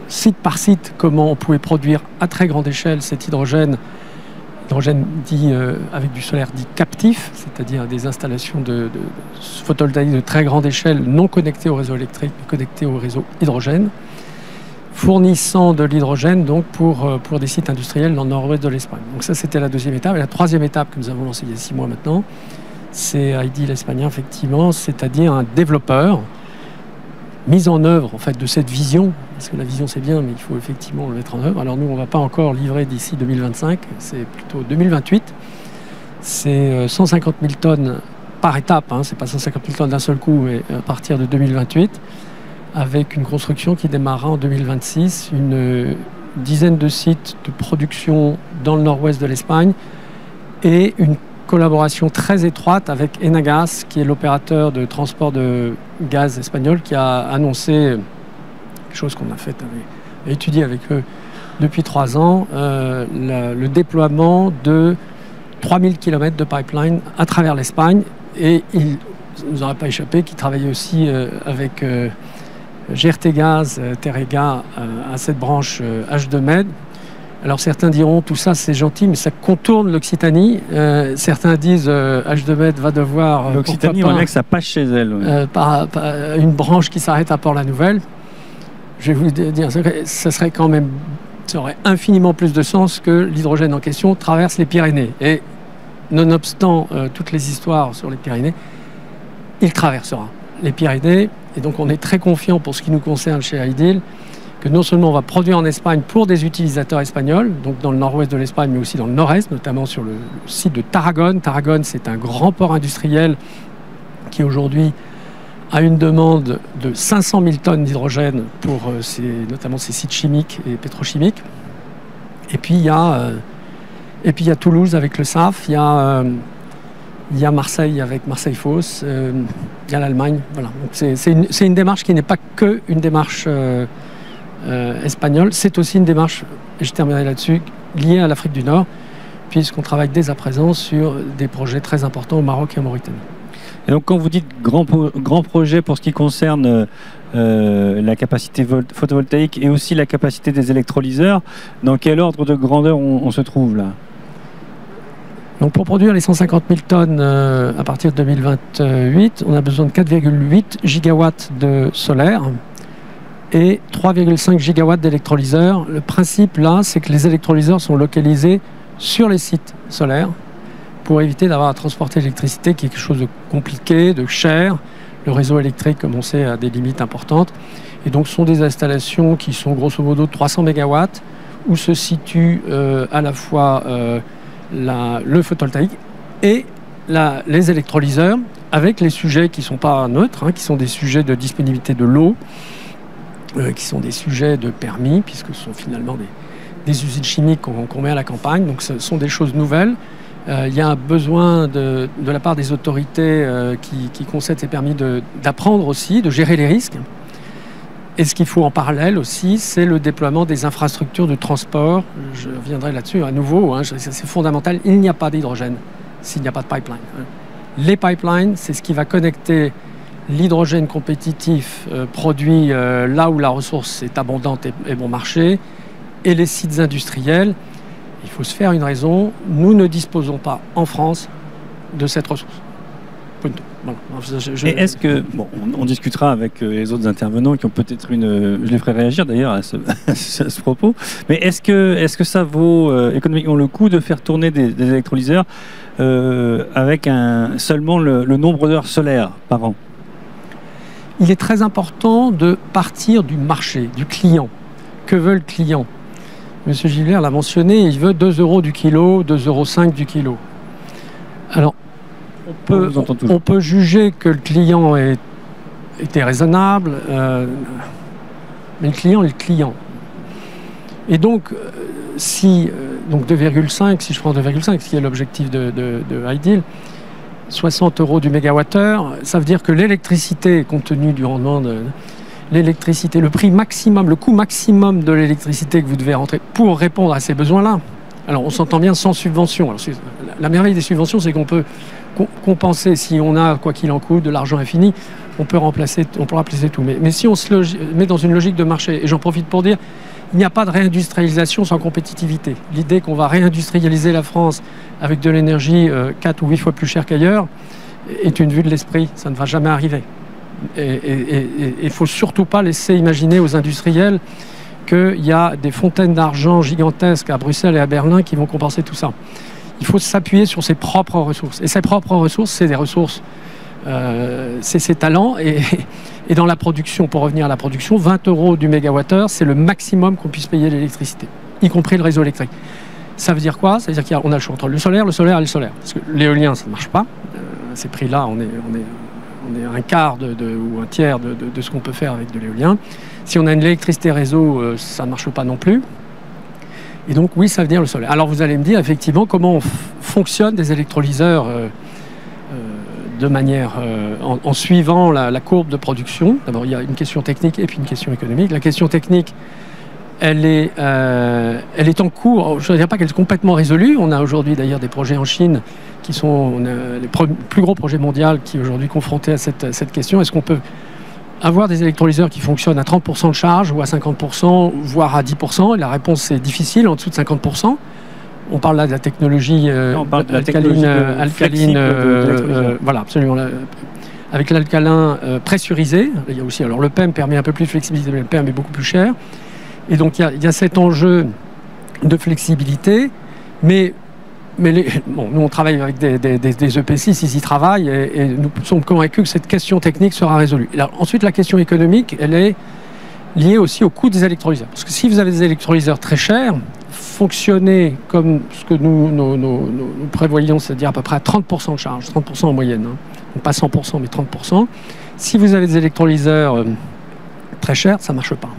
site par site, comment on pouvait produire à très grande échelle cet hydrogène dit avec du solaire dit captif, c'est-à-dire des installations de photovoltaïques de très grande échelle, non connectées au réseau électrique, mais connectées au réseau hydrogène, fournissant de l'hydrogène donc pour des sites industriels dans le nord-ouest de l'Espagne. Donc ça, c'était la deuxième étape. Et la troisième étape que nous avons lancée il y a 6 mois maintenant, c'est Ideal Espagnol, effectivement, c'est-à-dire un développeur mise en œuvre en fait de cette vision, parce que la vision c'est bien, mais il faut effectivement le mettre en œuvre. Alors nous, on ne va pas encore livrer d'ici 2025, c'est plutôt 2028. C'est 150 000 tonnes par étape, hein, c'est pas 150 000 tonnes d'un seul coup, mais à partir de 2028, avec une construction qui démarrera en 2026, une dizaine de sites de production dans le nord-ouest de l'Espagne et une collaboration très étroite avec Enagas, qui est l'opérateur de transport de gaz espagnol, qui a annoncé quelque chose qu'on a fait, étudié avec eux depuis 3 ans, le déploiement de 3000 km de pipeline à travers l'Espagne. Et il ne nous aurait pas échappé qu'il travaillait aussi avec GRT Gaz, Terrega, à cette branche H2Med. Alors certains diront tout ça c'est gentil, mais ça contourne l'Occitanie. Certains disent H2Med va devoir... L'Occitanie, on dirait que ça passe chez elle. Ouais. Par une branche qui s'arrête à Port-la-Nouvelle. Je vais vous dire, ça serait quand même... Ça aurait infiniment plus de sens que l'hydrogène en question traverse les Pyrénées. Et nonobstant toutes les histoires sur les Pyrénées, il traversera les Pyrénées. Et donc on est très confiant pour ce qui nous concerne chez Ideal, que non seulement on va produire en Espagne pour des utilisateurs espagnols, donc dans le nord-ouest de l'Espagne, mais aussi dans le nord-est, notamment sur le site de Tarragone. Tarragone, c'est un grand port industriel qui aujourd'hui a une demande de 500 000 tonnes d'hydrogène pour notamment ses sites chimiques et pétrochimiques. Et puis il y a Toulouse avec le SAF, il y a Marseille avec Marseille Fos, il y a l'Allemagne. Voilà. C'est une démarche qui n'est pas que une démarche espagnole, c'est aussi une démarche, et je terminerai là-dessus, liée à l'Afrique du Nord, puisqu'on travaille dès à présent sur des projets très importants au Maroc et en Mauritanie. Et donc quand vous dites grand projet pour ce qui concerne la capacité photovoltaïque et aussi la capacité des électrolyseurs, dans quel ordre de grandeur on se trouve là? Donc pour produire les 150 000 tonnes à partir de 2028, on a besoin de 4,8 gigawatts de solaire et 3,5 gigawatts d'électrolyseurs. Le principe là, c'est que les électrolyseurs sont localisés sur les sites solaires pour éviter d'avoir à transporter l'électricité, qui est quelque chose de compliqué, de cher. Le réseau électrique, comme on sait, a des limites importantes. Et donc ce sont des installations qui sont grosso modo de 300 mégawatts, où se situe à la fois le photovoltaïque et les électrolyseurs, avec les sujets qui ne sont pas neutres, hein, qui sont des sujets de disponibilité de l'eau, qui sont des sujets de permis, puisque ce sont finalement des usines chimiques qu'on met à la campagne. Donc ce sont des choses nouvelles. Il y a un besoin de la part des autorités qui concèdent ces permis d'apprendre aussi, de gérer les risques. Et ce qu'il faut en parallèle aussi, c'est le déploiement des infrastructures de transport. Je reviendrai là-dessus à nouveau, hein, c'est fondamental. Il n'y a pas d'hydrogène s'il n'y a pas de pipeline. Les pipelines, c'est ce qui va connecter l'hydrogène compétitif produit là où la ressource est abondante et bon marché, et les sites industriels. Il faut se faire une raison, nous ne disposons pas en France de cette ressource. Voilà. Et est-ce que, bon, on discutera avec les autres intervenants qui ont peut-être je les ferai réagir d'ailleurs à ce propos, mais est-ce que ça vaut économiquement le coup de faire tourner des électrolyseurs avec seulement le nombre d'heures solaires par an? Il est très important de partir du marché, du client. Que veut le client? Monsieur Gilbert l'a mentionné, il veut 2 € du kilo, 2,5 € du kilo. Alors, on peut juger que le client était raisonnable, mais le client est le client. Et donc, donc 2,5, si je prends 2,5, ce qui est l'objectif de Ideal, 60 € du mégawattheure, ça veut dire que l'électricité, compte tenu du rendement l'électricité, le prix maximum, le coût maximum de l'électricité que vous devez rentrer pour répondre à ces besoins-là. Alors on s'entend bien sans subvention. Alors, la merveille des subventions, c'est qu'on peut compenser, si on a, quoi qu'il en coûte, de l'argent infini, on peut remplacer tout. Mais si on se met dans une logique de marché, et j'en profite pour dire, il n'y a pas de réindustrialisation sans compétitivité. L'idée qu'on va réindustrialiser la France avec de l'énergie 4 ou 8 fois plus chère qu'ailleurs est une vue de l'esprit. Ça ne va jamais arriver. Et il ne faut surtout pas laisser imaginer aux industriels qu'il y a des fontaines d'argent gigantesques à Bruxelles et à Berlin qui vont compenser tout ça. Il faut s'appuyer sur ses propres ressources. Et ses propres ressources, c'est des ressources, c'est ses talents. Et dans la production, pour revenir à la production, 20 € du mégawattheure, c'est le maximum qu'on puisse payer l'électricité, y compris le réseau électrique. Ça veut dire quoi? Ça veut dire qu'on a le choix entre le solaire et le solaire. Parce que l'éolien, ça ne marche pas. Ces prix-là, on est un quart ou un tiers de ce qu'on peut faire avec de l'éolien. Si on a une électricité réseau, ça ne marche pas non plus. Et donc, oui, ça veut dire le solaire. Alors, vous allez me dire, effectivement, comment fonctionnent des électrolyseurs de manière, en suivant la courbe de production. D'abord, il y a une question technique et puis une question économique. La question technique, elle est en cours. Je ne dirais pas qu'elle est complètement résolue. On a aujourd'hui, d'ailleurs, des projets en Chine qui sont les plus gros projets mondiaux qui aujourd'hui confrontés à cette question. Est-ce qu'on peut avoir des électrolyseurs qui fonctionnent à 30% de charge ou à 50%, voire à 10%? Et la réponse est difficile, en dessous de 50%. On parle là de la technologie alcaline, voilà, absolument. Avec l'alcalin pressurisé. Il y a aussi, alors le PEM permet un peu plus de flexibilité, mais le PEM est beaucoup plus cher. Et donc il y a cet enjeu de flexibilité, mais nous on travaille avec des EPC6, ils y travaillent, et nous sommes convaincus que cette question technique sera résolue. Alors, ensuite, la question économique, elle est liée aussi au coût des électrolyseurs. Parce que si vous avez des électrolyseurs très chers, fonctionner comme ce que nous prévoyons, c'est-à-dire à peu près à 30% de charge, 30% en moyenne, hein, pas 100%, mais 30%, si vous avez des électrolyseurs très chers, ça ne marche pas.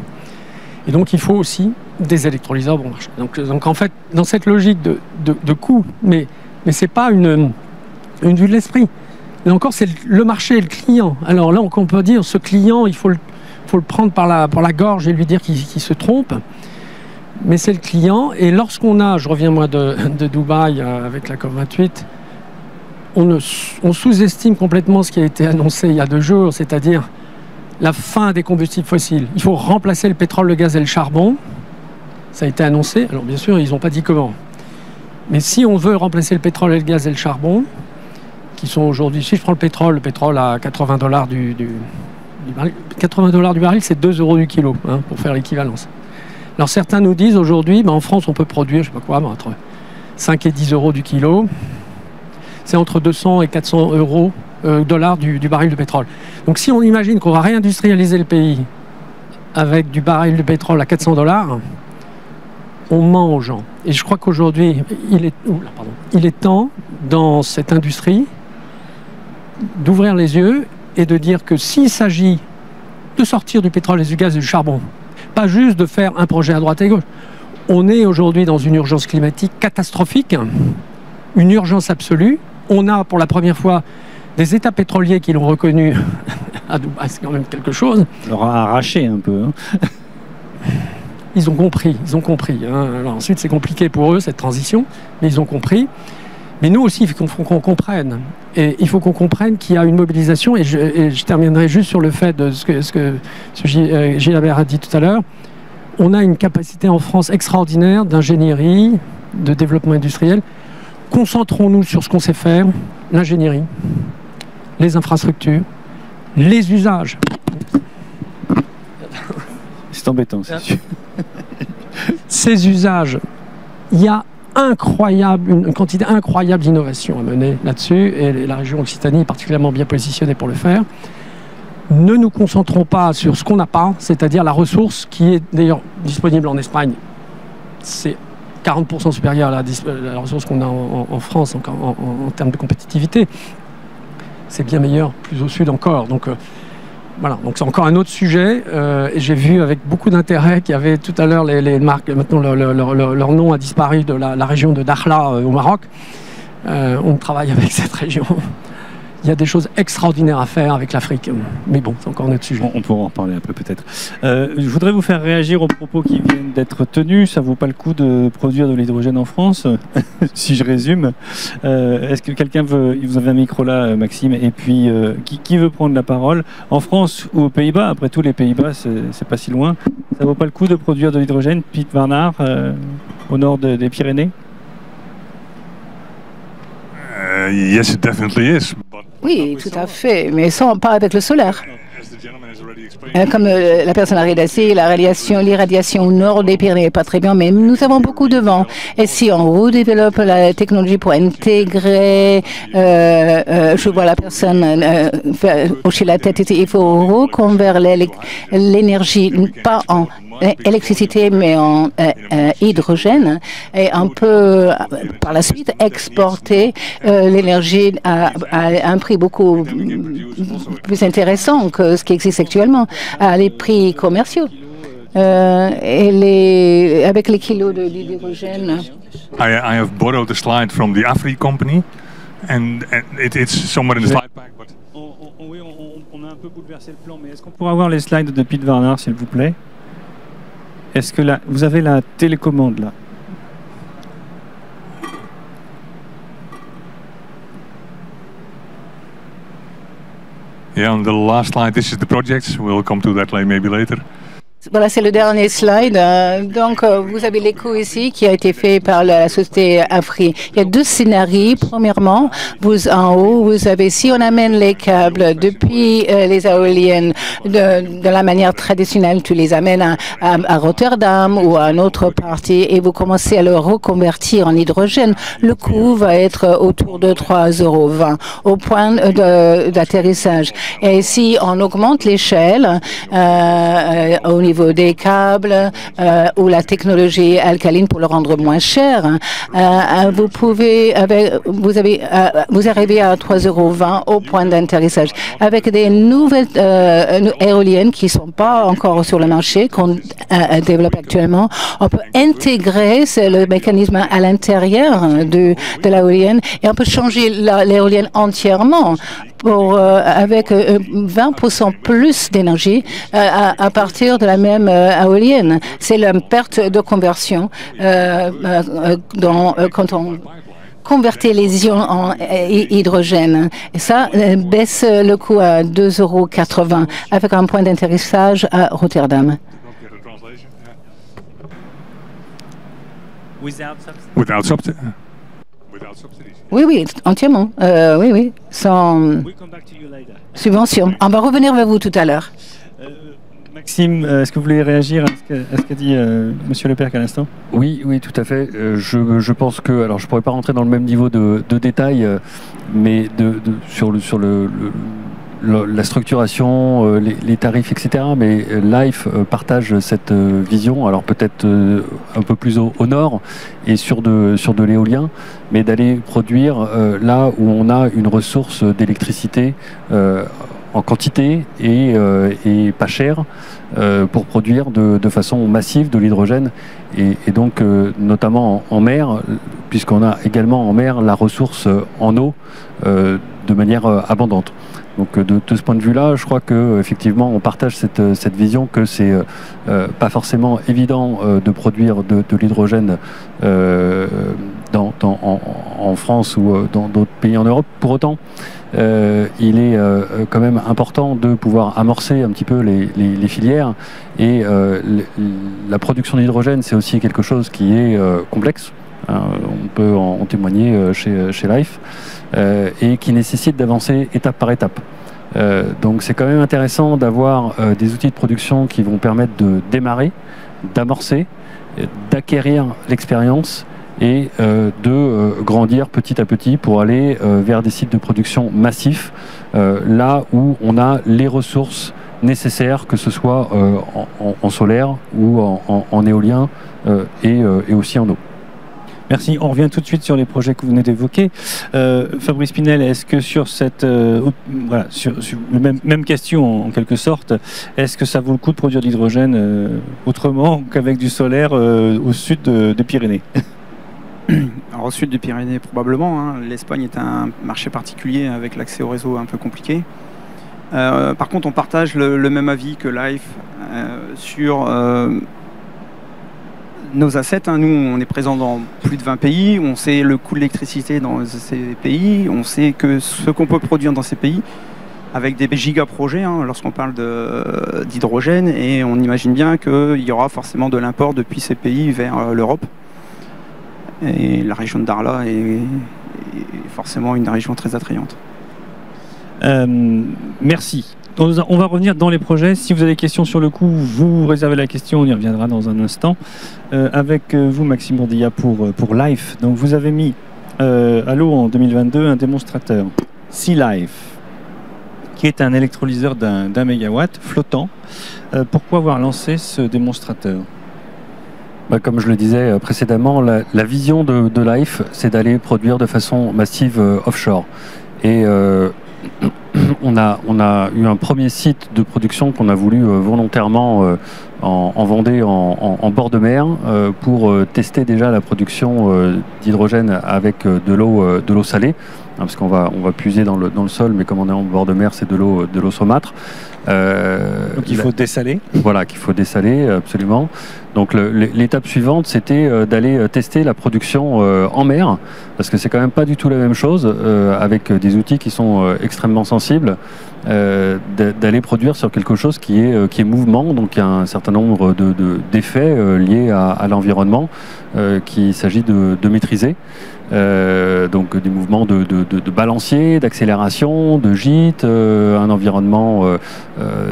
Et donc il faut aussi des électrolyseurs bon marché. Donc en fait, dans cette logique de coût, mais ce n'est pas une vue de l'esprit. Là encore, c'est le marché et le client. Alors là, on peut dire, ce client, il faut le prendre par la gorge et lui dire qu'il se trompe. Mais c'est le client. Et lorsqu'on a, je reviens moi de Dubaï avec la COP28, on sous-estime complètement ce qui a été annoncé il y a 2 jours, c'est-à-dire la fin des combustibles fossiles. Il faut remplacer le pétrole, le gaz et le charbon. Ça a été annoncé. Alors bien sûr, ils n'ont pas dit comment. Mais si on veut remplacer le pétrole, le gaz et le charbon, qui sont aujourd'hui, si je prends le pétrole à 80 $ du baril, 80 $ du baril, c'est 2 € du kilo, hein, pour faire l'équivalence. Alors certains nous disent aujourd'hui, en France, on peut produire, je ne sais pas quoi, entre 5 et 10 € du kilo. C'est entre 200 et 400 $ du baril de pétrole. Donc si on imagine qu'on va réindustrialiser le pays avec du baril de pétrole à 400 $, on ment aux gens. Et je crois qu'aujourd'hui, il est temps, dans cette industrie, d'ouvrir les yeux et de dire que s'il s'agit de sortir du pétrole et du gaz et du charbon, pas juste de faire un projet à droite et à gauche, on est aujourd'hui dans une urgence climatique catastrophique, une urgence absolue. On a pour la première fois des États pétroliers qui l'ont reconnu à Dubaï, c'est quand même quelque chose. On leur a arraché un peu. Hein. Ils ont compris. Hein. Alors ensuite, c'est compliqué pour eux, cette transition, mais ils ont compris. Mais nous aussi, il faut qu'on comprenne. Et il faut qu'on comprenne qu'il y a une mobilisation, et je terminerai juste sur le fait de ce que Gilles Habert a dit tout à l'heure. On a une capacité en France extraordinaire d'ingénierie, de développement industriel. Concentrons-nous sur ce qu'on sait faire, l'ingénierie, les infrastructures, les usages. C'est embêtant, c'est sûr. Ces usages, il y a une quantité incroyable d'innovation à mener là-dessus, et la région Occitanie est particulièrement bien positionnée pour le faire. Ne nous concentrons pas sur ce qu'on n'a pas, c'est-à-dire la ressource qui est d'ailleurs disponible en Espagne. C'est 40% supérieur à la ressource qu'on a en France en termes de compétitivité. C'est bien meilleur, plus au sud encore. Donc voilà, donc c'est encore un autre sujet. Et j'ai vu avec beaucoup d'intérêt qu'il y avait tout à l'heure les marques, maintenant leur nom a disparu de la région de Dakhla au Maroc. On travaille avec cette région. il y a des choses extraordinaires à faire avec l'Afrique. Mais bon, c'est encore notre sujet. On pourra en parler un peu peut-être. Je voudrais vous faire réagir aux propos qui viennent d'être tenus. Ça vaut pas le coup de produire de l'hydrogène en France, si je résume. Est-ce que quelqu'un veut... Vous avez un micro là, Maxime. Et puis, qui veut prendre la parole? En France ou aux Pays-Bas? Après tout, les Pays-Bas, c'est pas si loin. Ça vaut pas le coup de produire de l'hydrogène? Piet Warnaar, au nord des Pyrénées? Yes, it definitely is. Oui, tout à fait, mais pas avec le solaire. Comme la personne a dit, l'irradiation au nord des Pyrénées n'est pas très bien, mais nous avons beaucoup de vent. Et si on redéveloppe la technologie pour intégrer, je vois la personne hocher la tête, il faut reconvertir l'énergie, pas en électricité, mais en hydrogène, et on peut par la suite exporter l'énergie à un prix beaucoup plus intéressant que ce qui existe actuellement, à les prix commerciaux. Et avec les kilos de l'hydrogène. I have borrowed a slide from the Afri company, and it's somewhere in the slide pack. But... Oui, on a un peu bouleversé le plan, mais est-ce qu'on pourra avoir les slides de Piet Warnaar, s'il vous plaît? Est-ce que là, vous avez la télécommande là? Yeah, on the last slide, this is the projects. We'll come to that maybe later. Voilà, c'est le dernier slide. Donc, vous avez l'écho ici qui a été fait par la société Afri. Il y a deux scénarios. Premièrement, en haut, vous avez, si on amène les câbles depuis les éoliennes de la manière traditionnelle, tu les amènes à Rotterdam ou à une autre partie et vous commencez à le reconvertir en hydrogène, le coût va être autour de 3,20 € au point d'atterrissage. Et si on augmente l'échelle au niveau des câbles ou la technologie alcaline pour le rendre moins cher, vous arrivez à 3,20 € au point d'atterrissage. Avec des nouvelles éoliennes qui ne sont pas encore sur le marché, qu'on développe actuellement, on peut intégrer le mécanisme à l'intérieur de l'éolienne et on peut changer l'éolienne entièrement avec 20% plus d'énergie à partir de la même éolienne. C'est la perte de conversion quand on convertit les ions en hydrogène. Et ça baisse le coût à 2,80 € avec un point d'atterrissage à Rotterdam. Without subsidies. Oui, entièrement. Oui, sans subvention. On va revenir vers vous tout à l'heure. Maxime, est-ce que vous voulez réagir à ce qu'a dit Monsieur Lepers à l'instant? Oui, tout à fait. Je pense que, alors je ne pourrais pas rentrer dans le même niveau de détail, mais sur la structuration, les tarifs, etc. Mais Life partage cette vision, alors peut-être un peu plus au nord et sur de l'éolien, mais d'aller produire là où on a une ressource d'électricité en quantité et pas cher pour produire de façon massive de l'hydrogène et donc notamment en mer, puisqu'on a également en mer la ressource en eau de manière abondante. Donc de ce point de vue-là, je crois que effectivement on partage cette vision que c'est pas forcément évident de produire de l'hydrogène en France ou dans d'autres pays en Europe. Pour autant, il est quand même important de pouvoir amorcer un petit peu les filières et la production d'hydrogène, c'est aussi quelque chose qui est complexe. On peut en témoigner chez Life et qui nécessite d'avancer étape par étape. Donc c'est quand même intéressant d'avoir des outils de production qui vont permettre de démarrer, d'amorcer, d'acquérir l'expérience et de grandir petit à petit pour aller vers des sites de production massifs, là où on a les ressources nécessaires, que ce soit en solaire ou en éolien et aussi en eau. Merci. On revient tout de suite sur les projets que vous venez d'évoquer. Fabrice Pinel, est-ce que sur cette sur la même question en quelque sorte, est-ce que ça vaut le coup de produire de l'hydrogène autrement qu'avec du solaire au sud des Pyrénées? Alors, au sud des Pyrénées, probablement. Hein. L'Espagne est un marché particulier avec l'accès au réseau un peu compliqué. Par contre, on partage le même avis que Life sur nos assets. Hein. Nous, on est présent dans plus de 20 pays. On sait le coût de l'électricité dans ces pays. On sait que ce qu'on peut produire dans ces pays avec des giga-projets, hein, lorsqu'on parle d'hydrogène. Et on imagine bien qu'il y aura forcément de l'import depuis ces pays vers l'Europe. Et la région de Darla est forcément une région très attrayante. Merci. On va revenir dans les projets. Si vous avez des questions sur le coup, vous réservez la question, on y reviendra dans un instant. Avec vous, Maxime Bourdilla, pour Life. Donc vous avez mis à l'eau en 2022 un démonstrateur Sea Life, qui est un électrolyseur d'un mégawatt flottant. Pourquoi avoir lancé ce démonstrateur ? Comme je le disais précédemment, la vision de Life, c'est d'aller produire de façon massive offshore. Et on a eu un premier site de production qu'on a voulu volontairement en Vendée, en bord de mer, pour tester déjà la production d'hydrogène avec de l'eau salée. Parce qu'on va puiser dans le sol, mais comme on est en bord de mer, c'est de l'eau saumâtre. Donc il faut dessaler. Voilà, qu'il faut dessaler, absolument. Donc l'étape suivante, c'était d'aller tester la production en mer, parce que c'est quand même pas du tout la même chose, avec des outils qui sont extrêmement sensibles, d'aller produire sur quelque chose qui est mouvement, donc il y a un certain nombre d'effets liés à l'environnement qu'il s'agit de maîtriser. Donc des mouvements de balancier, d'accélération, de gîte, un environnement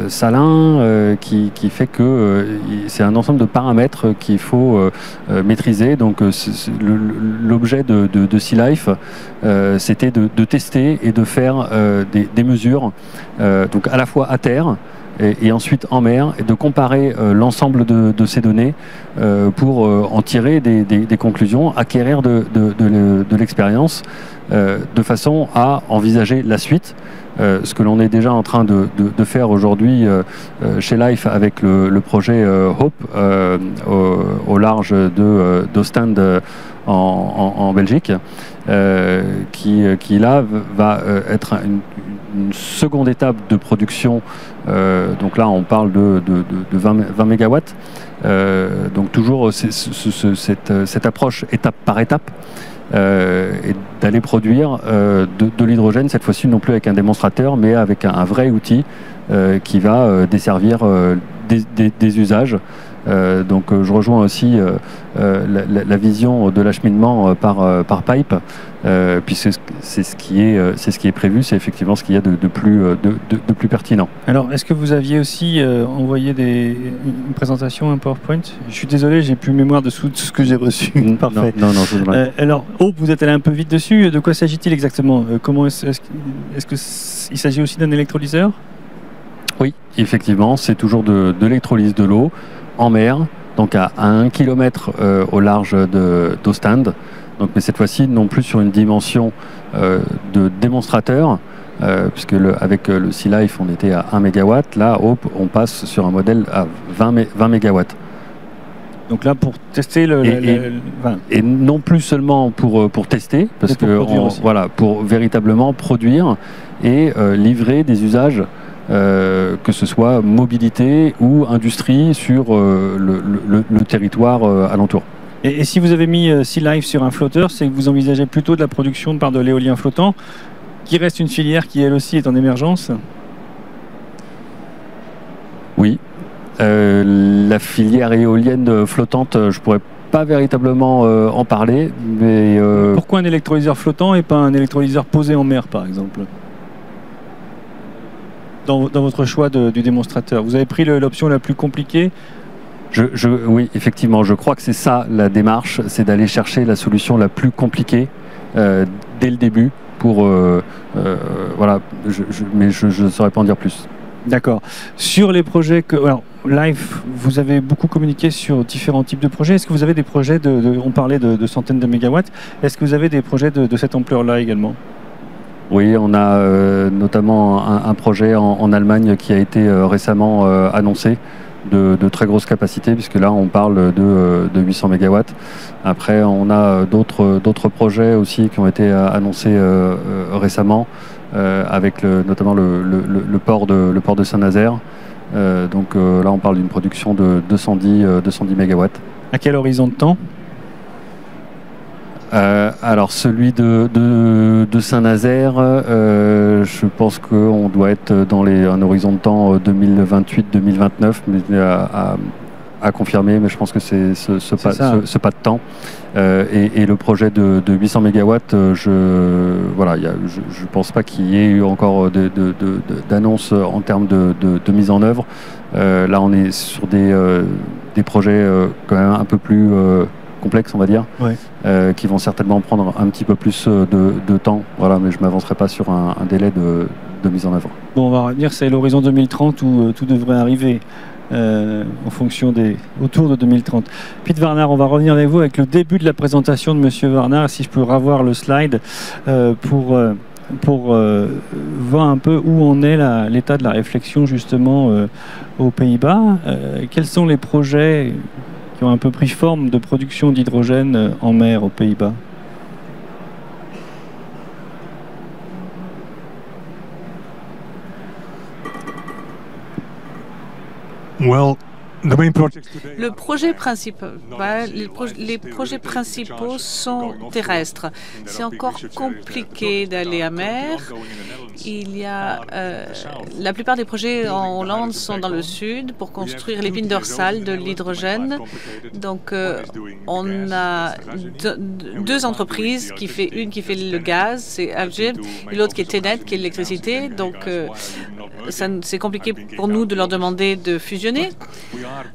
salin qui fait que c'est un ensemble de paramètres qu'il faut maîtriser. Donc l'objet de Sea Life, c'était de tester et de faire des mesures, donc à la fois à terre, et ensuite en mer, et de comparer l'ensemble de ces données pour en tirer des conclusions, acquérir de l'expérience, de façon à envisager la suite. Ce que l'on est déjà en train de faire aujourd'hui chez Life avec le projet Hope au large d'Ostende en Belgique, qui là va être une seconde étape de production. Donc là on parle de 20 mégawatts, donc toujours cette approche étape par étape, et d'aller produire de l'hydrogène, cette fois-ci non plus avec un démonstrateur mais avec un vrai outil qui va desservir des usages. Donc je rejoins aussi la vision de l'acheminement par pipe, puisque c'est ce qui est prévu, c'est effectivement ce qu'il y a de plus pertinent. Alors est-ce que vous aviez aussi envoyé une présentation, un PowerPoint ? Je suis désolé, j'ai plus mémoire de ce que j'ai reçu. Parfait. Non, je vous demande. Alors Hope, vous êtes allé un peu vite dessus. De quoi s'agit-il exactement ? Est-ce qu'il s'agit aussi d'un électrolyseur ? Oui, effectivement, c'est toujours de l'électrolyse de l'eau en mer, donc à 1 km au large d'Ostende. Donc, mais cette fois-ci, non plus sur une dimension de démonstrateur, puisque avec le Sea Life, on était à 1 MW. Là, Hope, on passe sur un modèle à 20 MW. Donc là, pour tester et non plus seulement pour tester, parce que pour véritablement produire et livrer des usages, que ce soit mobilité ou industrie sur le territoire alentour. Et si vous avez mis Sea Life sur un flotteur, c'est que vous envisagez plutôt de la production de l'éolien flottant, qui reste une filière qui elle aussi est en émergence ? Oui. La filière éolienne flottante, je pourrais pas véritablement en parler, mais... Pourquoi un électrolyseur flottant et pas un électrolyseur posé en mer, par exemple ? Dans votre choix du démonstrateur, vous avez pris l'option la plus compliquée ? Oui, effectivement, je crois que c'est ça la démarche, c'est d'aller chercher la solution la plus compliquée dès le début pour... mais je ne saurais pas en dire plus. D'accord. Sur les projets alors, Life, vous avez beaucoup communiqué sur différents types de projets. Est-ce que vous avez des projets on parlait de centaines de mégawatts. Est-ce que vous avez des projets de cette ampleur-là également ? Oui, on a notamment un projet en Allemagne qui a été récemment annoncé, de très grosses capacités, puisque là on parle de 800 MW. Après on a d'autres projets aussi qui ont été annoncés récemment, avec notamment le port de Saint-Nazaire. Donc là on parle d'une production de 210 MW. À quel horizon de temps? Alors celui de Saint-Nazaire, je pense qu'on doit être dans un horizon de temps 2028-2029, mais à confirmer, mais je pense que c'est ce pas de temps. Et le projet de 800 MW, je pense pas qu'il y ait eu encore d'annonces en termes de mise en œuvre. Là on est sur des projets quand même un peu plus complexes, on va dire, ouais. Qui vont certainement prendre un petit peu plus de temps, voilà, mais je ne m'avancerai pas sur un délai de mise en œuvre. Bon, on va revenir, c'est l'horizon 2030 où tout devrait arriver en fonction autour de 2030. Pete Warnar, on va revenir avec vous avec le début de la présentation de Monsieur Warnar, si je peux revoir le slide pour voir un peu où en est l'état de la réflexion justement aux Pays-Bas. Quels sont les projets qui ont un peu pris forme de production d'hydrogène en mer aux Pays-Bas? Le projet principal, les projets principaux sont terrestres. C'est encore compliqué d'aller à mer. Il y a la plupart des projets en Hollande sont dans le sud pour construire l'épine dorsale de l'hydrogène. Donc on a deux entreprises une qui fait le gaz, c'est Algid, et l'autre qui est Tenet, qui est l'électricité. Donc c'est compliqué pour nous de leur demander de fusionner.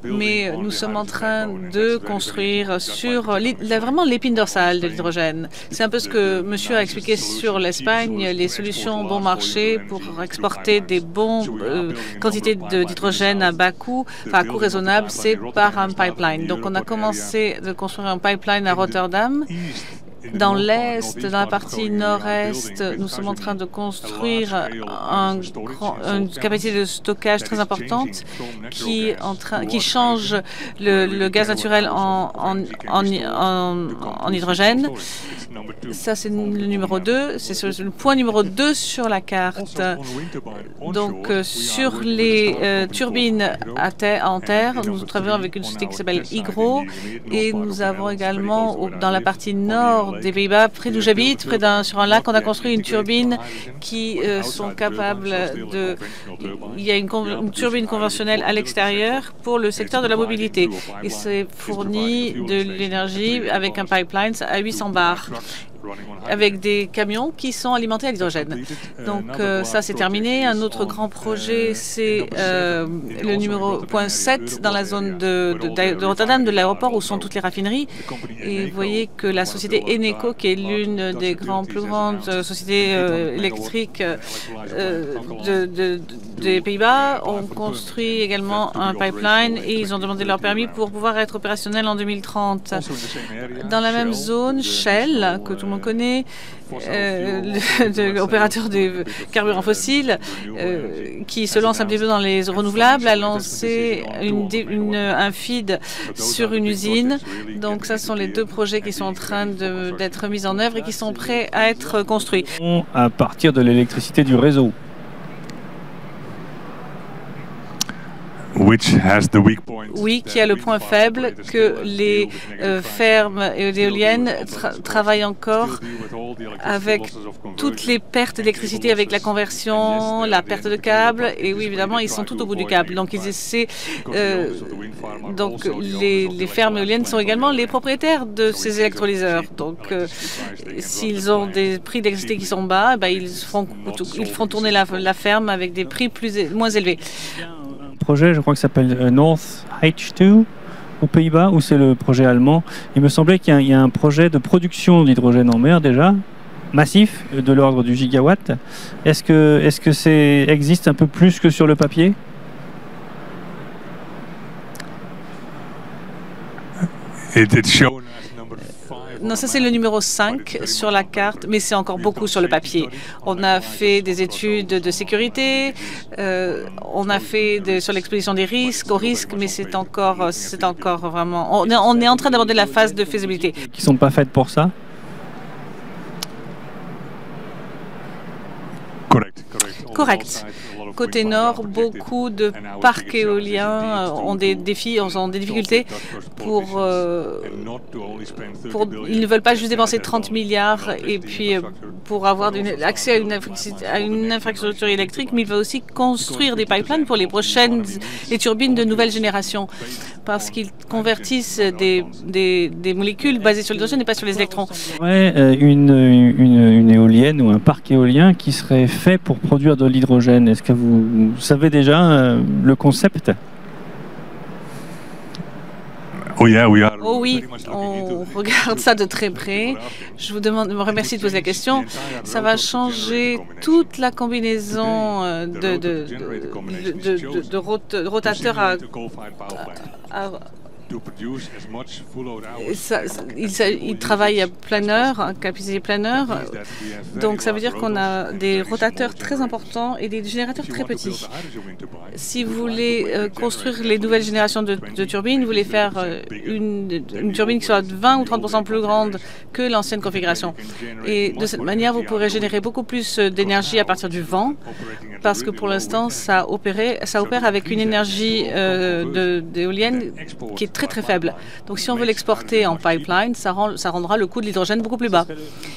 Mais nous sommes en train de construire sur vraiment l'épine dorsale de l'hydrogène. C'est un peu ce que monsieur a expliqué sur l'Espagne, les solutions bon marché pour exporter des bonnes quantités d'hydrogène à bas coût, enfin à coût raisonnable, c'est par un pipeline. Donc on a commencé de construire un pipeline à Rotterdam. Dans l'Est, dans la partie nord-est, nous sommes en train de construire une capacité de stockage très importante qui change le gaz naturel en hydrogène. Ça, c'est le numéro 2. C'est le point numéro 2 sur la carte. Donc, sur les turbines en terre, nous travaillons avec une société qui s'appelle Hygro et nous avons également, dans la partie nord des Pays-Bas, près d'où j'habite, sur un lac, on a construit une turbine qui sont capables de... Il y a une turbine conventionnelle à l'extérieur pour le secteur de la mobilité. Et c'est fourni de l'énergie avec un pipeline à 800 bars, avec des camions qui sont alimentés à l'hydrogène. Donc ça, c'est terminé. Un autre grand projet, c'est le numéro 7 dans la zone de Rotterdam, de l'aéroport, où sont toutes les raffineries. Et vous voyez que la société Eneco, qui est l'une des plus grandes sociétés électriques des Pays-Bas, ont construit également un pipeline et ils ont demandé leur permis pour pouvoir être opérationnels en 2030. Dans la même zone, Shell, que tout le monde connaît, opérateur de carburants fossiles, qui se lance un petit peu dans les renouvelables, a lancé un feed sur une usine. Donc, ça sont les deux projets qui sont en train d'être mis en œuvre et qui sont prêts à être construits. À partir de l'électricité du réseau. Oui, qui a le point faible que les fermes éoliennes travaillent encore avec toutes les pertes d'électricité, avec la conversion, la perte de câbles, et oui, évidemment, ils sont tout au bout du câble. Donc, ils essaient. Donc, les fermes éoliennes sont également les propriétaires de ces électrolyseurs. Donc, s'ils ont des prix d'électricité qui sont bas, ben, ils font tourner la ferme avec des prix moins élevés. Projet, je crois que ça s'appelle North H2 aux Pays-Bas, ou c'est le projet allemand. Il me semblait qu'il y a un projet de production d'hydrogène en mer déjà, massif, de l'ordre du gigawatt. Est-ce que ça existe un peu plus que sur le papier? It's shown as number 5. Non, ça c'est le numéro 5 sur la carte, mais c'est encore beaucoup sur le papier. On a fait des études de sécurité, on a fait sur l'exposition des risques, aux risques, mais c'est encore vraiment... On est en train d'aborder la phase de faisabilité. Qui ne sont pas faites pour ça? Correct. Côté nord, beaucoup de parcs éoliens ont des difficultés ils ne veulent pas juste dépenser 30 milliards et puis pour avoir accès à une infrastructure électrique, mais ils veulent aussi construire des pipelines pour les turbines de nouvelle génération, parce qu'ils convertissent des molécules basées sur l'hydrogène et pas sur les électrons. Une éolienne ou un parc éolien qui serait fait pour produire de l'hydrogène. Est-ce que vous savez déjà le concept? Oh oui, on regarde ça de très près. Je vous remercie de poser la question. Ça va changer toute la combinaison de rotateurs il travaille à planeur, à capacité planeur, donc ça veut dire qu'on a des rotateurs très importants et des générateurs très petits. Si vous voulez construire les nouvelles générations de turbines, vous voulez faire une turbine qui soit 20 ou 30% plus grande que l'ancienne configuration. Et de cette manière, vous pourrez générer beaucoup plus d'énergie à partir du vent, parce que pour l'instant, ça opère avec une énergie d'éolienne qui est très très faible. Donc si on veut l'exporter en pipeline, ça rendra le coût de l'hydrogène beaucoup plus bas. Il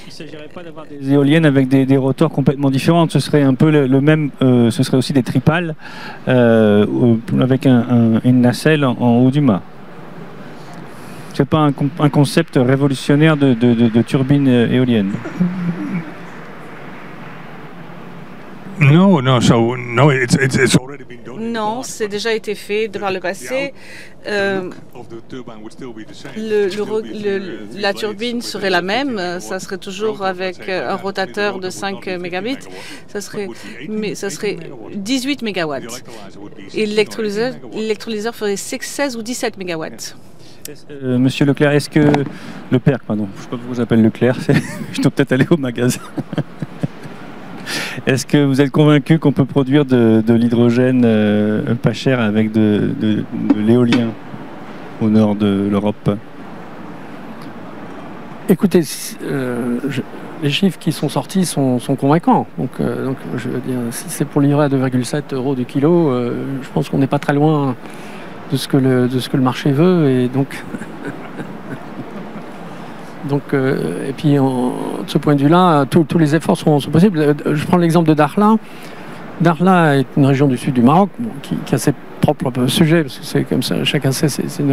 ne s'agirait pas d'avoir des éoliennes avec des rotors complètement différents. Ce serait un peu le même, ce serait aussi des tripales avec une nacelle en haut du mât. C'est pas un concept révolutionnaire de turbine éolienne. Non, c'est déjà été fait par le passé. La turbine serait la même, ça serait toujours avec un rotateur de 5 mégabits, mais ça serait 18 mégawatts. Et l'électrolyseur ferait 16 ou 17 mégawatts. Monsieur Leclerc, est-ce que... Leclerc, pardon, je ne sais pas pourquoi j'appelle Leclerc, je dois peut-être aller au magasin. Est-ce que vous êtes convaincu qu'on peut produire de l'hydrogène pas cher avec de l'éolien au nord de l'Europe? Écoutez, les chiffres qui sont sortis sont convaincants. Donc, je veux dire, si c'est pour livrer à 2,7 € du kilo, je pense qu'on n'est pas très loin de ce que le marché veut. Et donc... et puis, de ce point de vue-là, tous les efforts sont possibles. Je prends l'exemple de Dakhla. Dakhla est une région du sud du Maroc qui a ses propres sujets, parce que c'est comme ça, chacun sait, c'est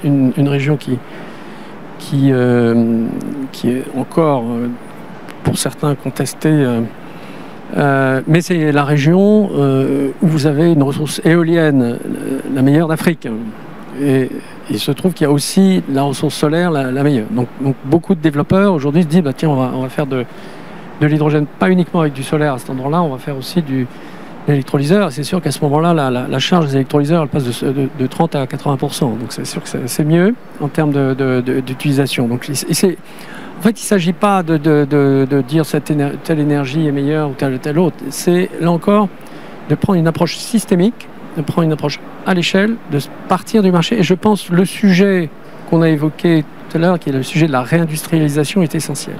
une région qui est encore, pour certains, contestée. Mais c'est la région où vous avez une ressource éolienne, la meilleure d'Afrique. Et il se trouve qu'il y a aussi la ressource solaire la meilleure. Donc beaucoup de développeurs aujourd'hui se disent bah, tiens, on va faire de l'hydrogène, pas uniquement avec du solaire à cet endroit-là, on va faire aussi de l'électrolyseur. C'est sûr qu'à ce moment-là, la charge des électrolyseurs elle passe de 30 à 80%. Donc c'est sûr que c'est mieux en termes d'utilisation. Donc en fait, il ne s'agit pas de dire telle énergie est meilleure ou telle autre. C'est là encore de prendre une approche systémique, de prendre une approche à l'échelle, de partir du marché. Et je pense le sujet qu'on a évoqué tout à l'heure, qui est le sujet de la réindustrialisation, est essentiel.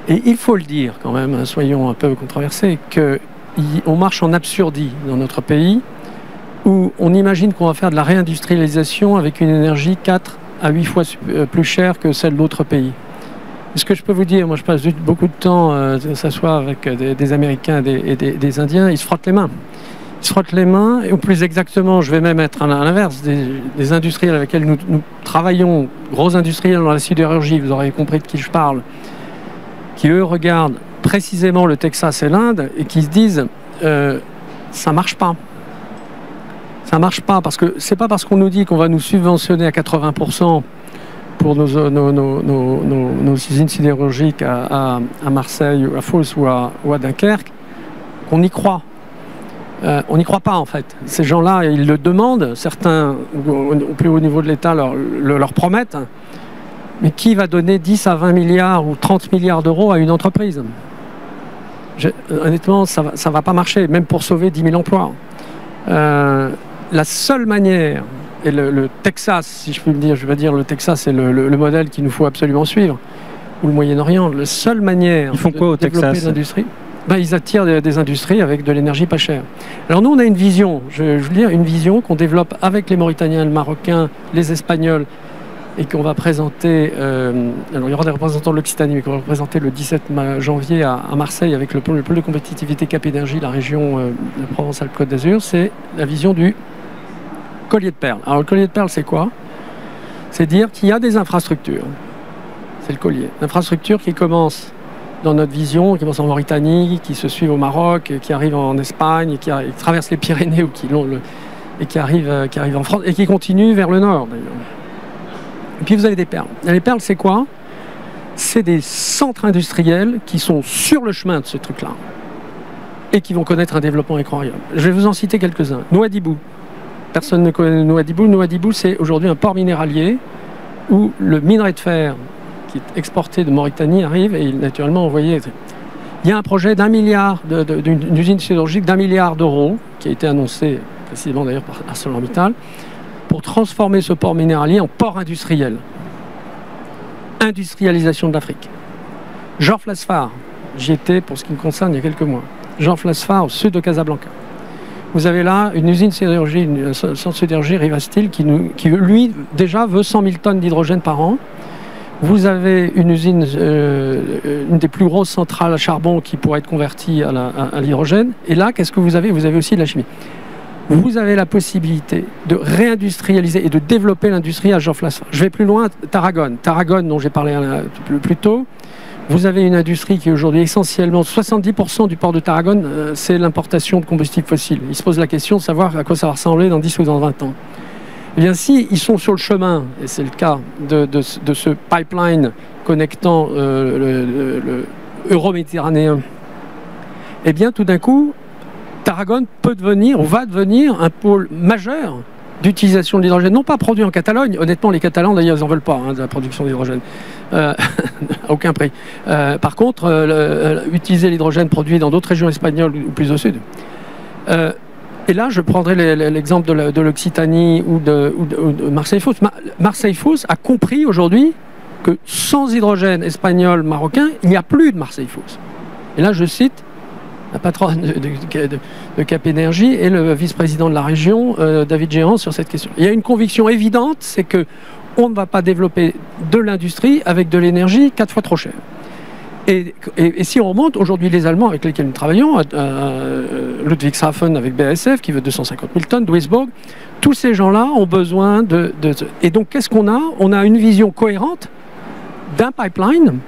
Et il faut le dire quand même, soyons un peu controversés, qu'on marche en absurdie dans notre pays, où on imagine qu'on va faire de la réindustrialisation avec une énergie 4 à 8 fois plus chère que celle d'autres pays. Ce que je peux vous dire, moi je passe beaucoup de temps à s'asseoir avec des Américains et des Indiens, ils se frottent les mains. Ils se frottent les mains, et ou plus exactement, je vais même être à l'inverse, des industriels avec lesquels nous travaillons, gros industriels dans la sidérurgie, vous aurez compris de qui je parle, qui eux regardent précisément le Texas et l'Inde et qui se disent ça marche pas. Ça marche pas parce que c'est pas parce qu'on nous dit qu'on va nous subventionner à 80% pour nos usines sidérurgiques à Marseille, à Fos ou à Dunkerque qu'on y croit. On n'y croit pas en fait. Ces gens-là, ils le demandent, certains au plus haut niveau de l'État leur promettent, mais qui va donner 10 à 20 milliards ou 30 milliards d'euros à une entreprise? Honnêtement, ça ne va pas marcher, même pour sauver 10 000 emplois. La seule manière, et le Texas, si je puis me dire, je vais dire le Texas c'est le modèle qu'il nous faut absolument suivre, ou le Moyen-Orient, la seule manière Ils font quoi au de développer Texas l'industrie, ils attirent des industries avec de l'énergie pas chère. Alors nous, on a une vision, je veux dire, une vision qu'on développe avec les Mauritaniens, les Marocains, les Espagnols, et qu'on va présenter, alors il y aura des représentants de l'Occitanie, mais qu'on va présenter le 17 janvier à Marseille avec le pôle de compétitivité Cap Énergie, la région de Provence-Alpes-Côte d'Azur, c'est la vision du collier de perles. Alors le collier de perles, c'est quoi? C'est dire qu'il y a des infrastructures, c'est le collier, l'infrastructure qui commence dans notre vision, qui commence en Mauritanie, qui se suivent au Maroc, qui arrivent en Espagne, qui traversent les Pyrénées ou et qui arrivent en France et qui continuent vers le nord d'ailleurs. Et puis vous avez des perles. Et les perles, c'est quoi? C'est des centres industriels qui sont sur le chemin de ce truc-là et qui vont connaître un développement incroyable. Je vais vous en citer quelques-uns. Nouadhibou. Personne ne connaît Nouadhibou. Nouadhibou, c'est aujourd'hui un port minéralier où le minerai de fer qui est exporté de Mauritanie arrive et il est naturellement envoyé. Il y a un projet d'1 milliard, d'une usine sidérurgique d'1 milliard d'euros qui a été annoncé précisément d'ailleurs par ArcelorMittal pour transformer ce port minéralier en port industriel. Industrialisation de l'Afrique. Jorf Lasfar, j'y étais pour ce qui me concerne il y a quelques mois. Jorf Lasfar au sud de Casablanca. Vous avez là une usine sidérurgie, un centre de sidérurgie Rivastil qui lui déjà veut 100 000 tonnes d'hydrogène par an. Vous avez une usine, une des plus grosses centrales à charbon qui pourrait être convertie à l'hydrogène. Et là, qu'est-ce que vous avez? Vous avez aussi de la chimie. Vous avez la possibilité de réindustrialiser et de développer l'industrie à Jorf Lasfar. Je vais plus loin, Tarragone. Tarragone, dont j'ai parlé plus tôt. Vous avez une industrie qui est aujourd'hui essentiellement 70% du port de Tarragone, c'est l'importation de combustibles fossiles. Il se pose la question de savoir à quoi ça va ressembler dans 10 ou dans 20 ans. Eh bien, si ils sont sur le chemin, et c'est le cas de ce pipeline connectant le euro-méditerranéen, eh bien, tout d'un coup, Tarragone peut devenir, ou va devenir, un pôle majeur d'utilisation de l'hydrogène, non pas produit en Catalogne. Honnêtement, les Catalans, d'ailleurs, ils n'en veulent pas, de la production d'hydrogène. À aucun prix. Par contre, utiliser l'hydrogène produit dans d'autres régions espagnoles ou plus au sud. Et là, je prendrai l'exemple de l'Occitanie ou de Marseille-Fos. Marseille-Fos a compris aujourd'hui que sans hydrogène espagnol, marocain, il n'y a plus de Marseille-Fos. Et là, je cite la patronne de Cap Énergie et le vice-président de la région, David Géant, sur cette question. Il y a une conviction évidente, c'est qu'on ne va pas développer de l'industrie avec de l'énergie 4 fois trop chère. Et si on remonte, aujourd'hui les Allemands avec lesquels nous travaillons, Ludwigshafen avec BASF qui veut 250 000 tonnes, Duisburg, tous ces gens-là ont besoin de... Et donc qu'est-ce qu'on a? On a une vision cohérente d'un pipeline,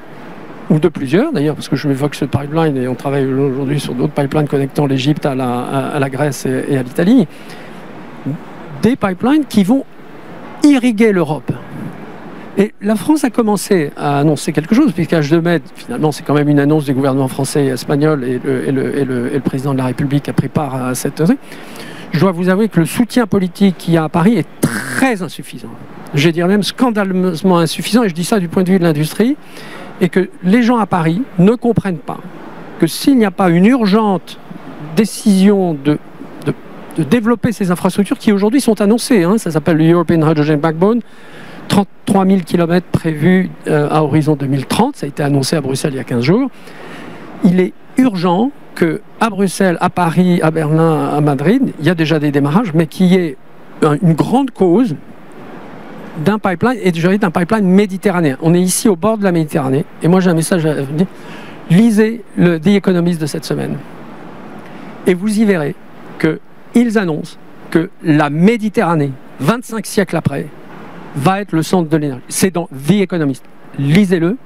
ou de plusieurs d'ailleurs, parce que je m'évoque ce pipeline et on travaille aujourd'hui sur d'autres pipelines connectant l'Égypte à la Grèce et à l'Italie, des pipelines qui vont irriguer l'Europe. Et la France a commencé à annoncer quelque chose, puisqu'à H2Med, finalement, c'est quand même une annonce du gouvernement français et espagnol, et le président de la République a pris part à cette... Je dois vous avouer que le soutien politique qu'il y a à Paris est très insuffisant. Je vais dire même scandaleusement insuffisant, et je dis ça du point de vue de l'industrie, et que les gens à Paris ne comprennent pas que s'il n'y a pas une urgente décision de développer ces infrastructures qui aujourd'hui sont annoncées, ça s'appelle le European Hydrogen Backbone, 33 000 km prévus à horizon 2030, ça a été annoncé à Bruxelles il y a 15 jours. Il est urgent qu'à Bruxelles, à Paris, à Berlin, à Madrid, il y a déjà des démarrages, mais qu'il y ait une grande cause d'un pipeline, et je dirais d'un pipeline méditerranéen. On est ici au bord de la Méditerranée, et moi j'ai un message à vous dire. Lisez le The Economist de cette semaine, et vous y verrez qu'ils annoncent que la Méditerranée, 25 siècles après, va être le centre de l'énergie. C'est dans The Economist. Lisez-le.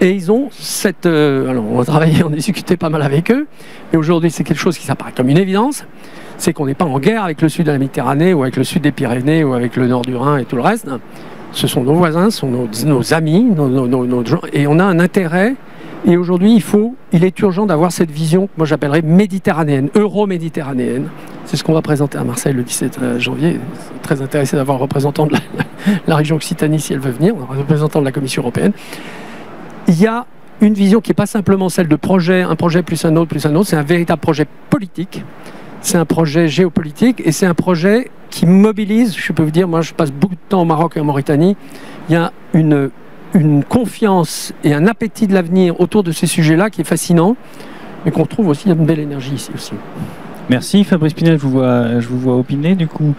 Et ils ont cette... alors, on a travaillé, on a discuté pas mal avec eux, mais aujourd'hui, c'est quelque chose qui s'apparaît comme une évidence. C'est qu'on n'est pas en guerre avec le sud de la Méditerranée, ou avec le sud des Pyrénées, ou avec le nord du Rhin et tout le reste. Ce sont nos voisins, ce sont nos amis, nos gens, et on a un intérêt Et aujourd'hui, il est urgent d'avoir cette vision que moi j'appellerais méditerranéenne, euro-méditerranéenne. C'est ce qu'on va présenter à Marseille le 17 janvier. C'est très intéressé d'avoir un représentant de la région Occitanie si elle veut venir, un représentant de la Commission européenne. Il y a une vision qui n'est pas simplement celle de projet, un projet plus un autre, c'est un véritable projet politique, c'est un projet géopolitique et c'est un projet qui mobilise, je peux vous dire, moi je passe beaucoup de temps au Maroc et en Mauritanie, il y a une confiance et un appétit de l'avenir autour de ces sujets-là qui est fascinant, mais qu'on trouve aussi, il y a une belle énergie ici aussi. Merci Fabrice Pinel, je vous vois opiner, du coup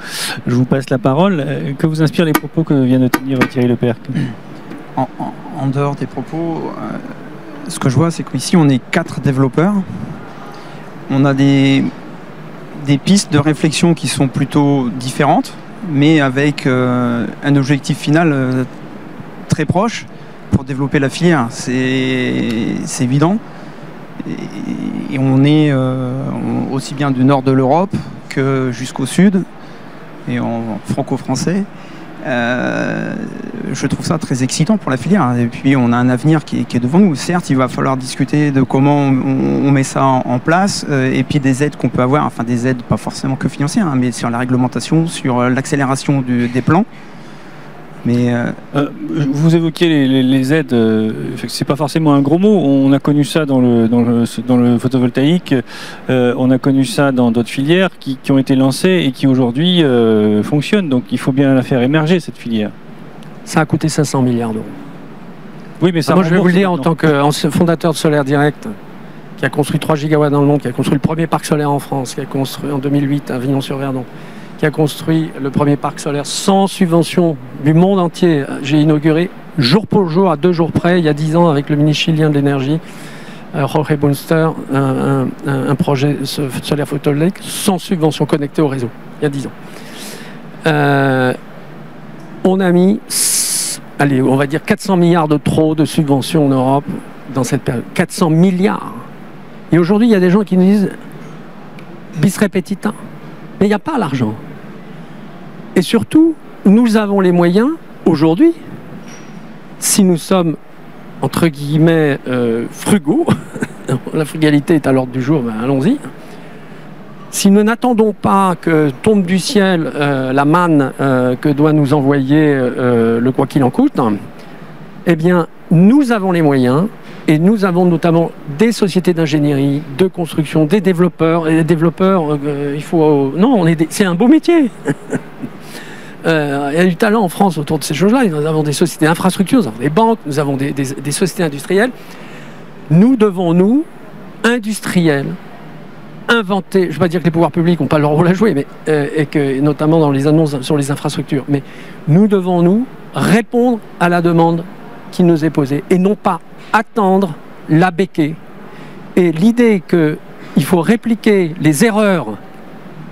je vous passe la parole. Que vous inspirent les propos que vient de tenir Thierry Lepercq? En dehors des propos, ce que je vois, c'est qu'ici on est 4 développeurs. On a des pistes de réflexion qui sont plutôt différentes, mais avec un objectif final très proche pour développer la filière. C'est évident. Et on est aussi bien du nord de l'Europe que jusqu'au sud, et en franco-français. Je trouve ça très excitant pour la filière. Et puis on a un avenir qui est devant nous. Certes, il va falloir discuter de comment on met ça en place, et puis des aides qu'on peut avoir, enfin des aides pas forcément que financières, hein, mais sur la réglementation, sur l'accélération des plans. Mais vous évoquiez les aides, c'est pas forcément un gros mot. On a connu ça dans le photovoltaïque, on a connu ça dans d'autres filières qui ont été lancées et qui aujourd'hui fonctionnent. Donc il faut bien la faire émerger, cette filière. Ça a coûté 500 milliards d'euros. Oui, mais ça moi je vais vous le dire en tant que fondateur de Solaire Direct, qui a construit 3 gigawatts dans le monde, qui a construit le premier parc solaire en France, qui a construit en 2008 à Avignon-sur-Verdon, qui a construit le premier parc solaire sans subvention du monde entier. J'ai inauguré jour pour jour, à 2 jours près, il y a 10 ans, avec le ministre chilien de l'énergie, Jorge Bunster, un projet solaire photovoltaïque sans subvention connecté au réseau, il y a 10 ans. On a mis, allez, on va dire 400 milliards de trop de subventions en Europe dans cette période. 400 milliards. Et aujourd'hui, il y a des gens qui nous disent bis repetita. Mais il n'y a pas l'argent. Et surtout, nous avons les moyens, aujourd'hui, si nous sommes, entre guillemets, frugaux, la frugalité est à l'ordre du jour, ben allons-y. Si nous n'attendons pas que tombe du ciel la manne que doit nous envoyer le quoi qu'il en coûte, eh bien, nous avons les moyens, et nous avons notamment des sociétés d'ingénierie, de construction, des développeurs. Et les développeurs, il faut... Non, c'est un beau métier. Il y a du talent en France autour de ces choses-là. Nous avons des sociétés d'infrastructures, nous avons des banques, nous avons des sociétés industrielles. Nous devons, nous, industriels, inventer, je ne veux pas dire que les pouvoirs publics n'ont pas leur rôle à jouer, mais, et que notamment dans les annonces sur les infrastructures, mais nous devons, nous, répondre à la demande qui nous est posée, et non pas attendre la béquée. Et l'idée qu'il faut répliquer les erreurs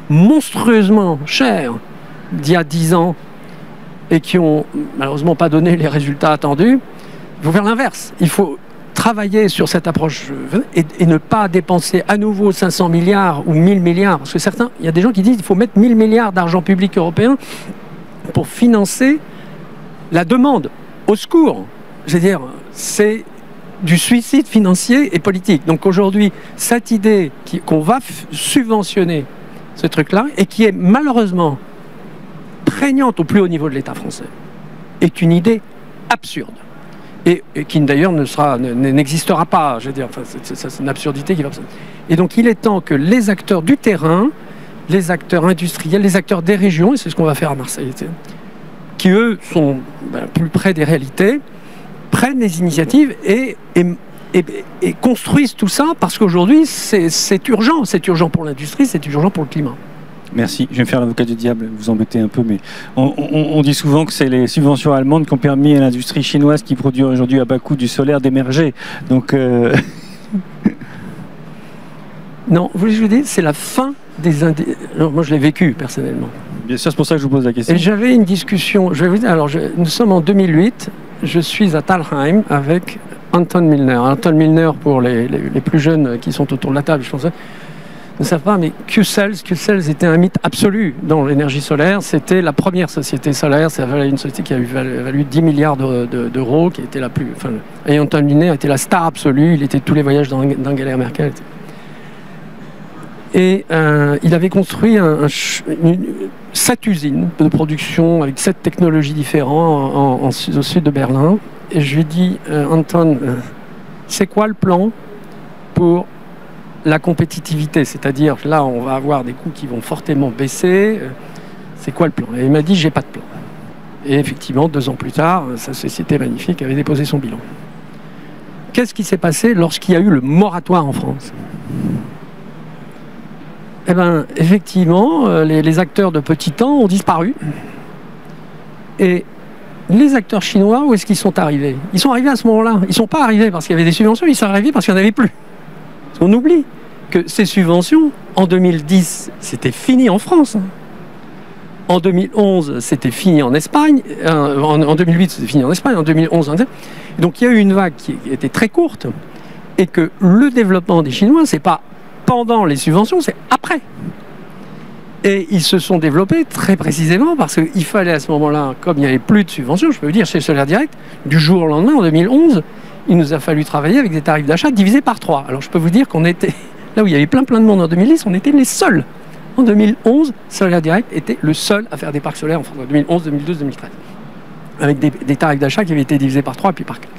monstrueusement chères d'il y a 10 ans et qui ont malheureusement pas donné les résultats attendus, il faut faire l'inverse. Il faut travailler sur cette approche et ne pas dépenser à nouveau 500 milliards ou 1000 milliards. Parce que il y a des gens qui disent qu'il faut mettre 1000 milliards d'argent public européen pour financer la demande. Au secours. Je veux dire, c'est du suicide financier et politique. Donc aujourd'hui, cette idée qu'on va subventionner ce truc-là, et qui est malheureusement prégnante au plus haut niveau de l'État français, est une idée absurde. Et qui d'ailleurs n'existera pas. Je veux dire, enfin, c'est une absurdité qui va... Et donc il est temps que les acteurs du terrain, les acteurs industriels, les acteurs des régions, et c'est ce qu'on va faire à Marseille, qui eux sont plus près des réalités, prennent les initiatives et construisent tout ça, parce qu'aujourd'hui c'est urgent pour l'industrie, c'est urgent pour le climat. Merci, je vais me faire l'avocat du diable, vous embêtez un peu, mais on dit souvent que c'est les subventions allemandes qui ont permis à l'industrie chinoise qui produit aujourd'hui à bas coût du solaire d'émerger. Donc non, vous voulez que je vous dise, c'est la fin des moi je l'ai vécu personnellement. Bien sûr, c'est pour ça que je vous pose la question. Et j'avais une discussion, je vais vous dire, alors nous sommes en 2008, je suis à Thalheim avec Anton Milner. Anton Milner, pour les plus jeunes qui sont autour de la table, je pense, ne savent pas, mais Qcells était un mythe absolu dans l'énergie solaire. C'était la première société solaire. Ça valait une société qui a valu 10 milliards d'euros, qui était la plus... Enfin, Anton Lunet était la star absolue. Il était tous les voyages d'Angela Merkel. Et il avait construit 7 usines de production avec 7 technologies différentes au sud de Berlin. Et je lui ai dit, Anton, c'est quoi le plan pour la compétitivité? C'est-à-dire, là, on va avoir des coûts qui vont fortement baisser. C'est quoi le plan? Et il m'a dit, j'ai pas de plan. Et effectivement, 2 ans plus tard, sa société magnifique avait déposé son bilan. Qu'est-ce qui s'est passé lorsqu'il y a eu le moratoire en France? Eh bien, effectivement, les acteurs de petit temps ont disparu. Et les acteurs chinois, où est-ce qu'ils sont arrivés? Ils sont arrivés à ce moment-là. Ils ne sont pas arrivés parce qu'il y avait des subventions, ils sont arrivés parce qu'il n'y en avait plus. On oublie que ces subventions, en 2010, c'était fini en France. En 2011, c'était fini en Espagne. En 2008, c'était fini en Espagne. En 2011, donc il y a eu une vague qui était très courte. Et que le développement des Chinois, c'est pas pendant les subventions, c'est après. Et ils se sont développés très précisément parce qu'il fallait à ce moment-là, comme il n'y avait plus de subventions, je peux vous dire, chez Solaire Direct, du jour au lendemain, en 2011, il nous a fallu travailler avec des tarifs d'achat divisés par 3. Alors je peux vous dire qu'on était, là où il y avait plein de monde en 2010, on était les seuls. En 2011, Solaire Direct était le seul à faire des parcs solaires en France, en 2011, 2012, 2013. Avec des tarifs d'achat qui avaient été divisés par 3 puis par 4.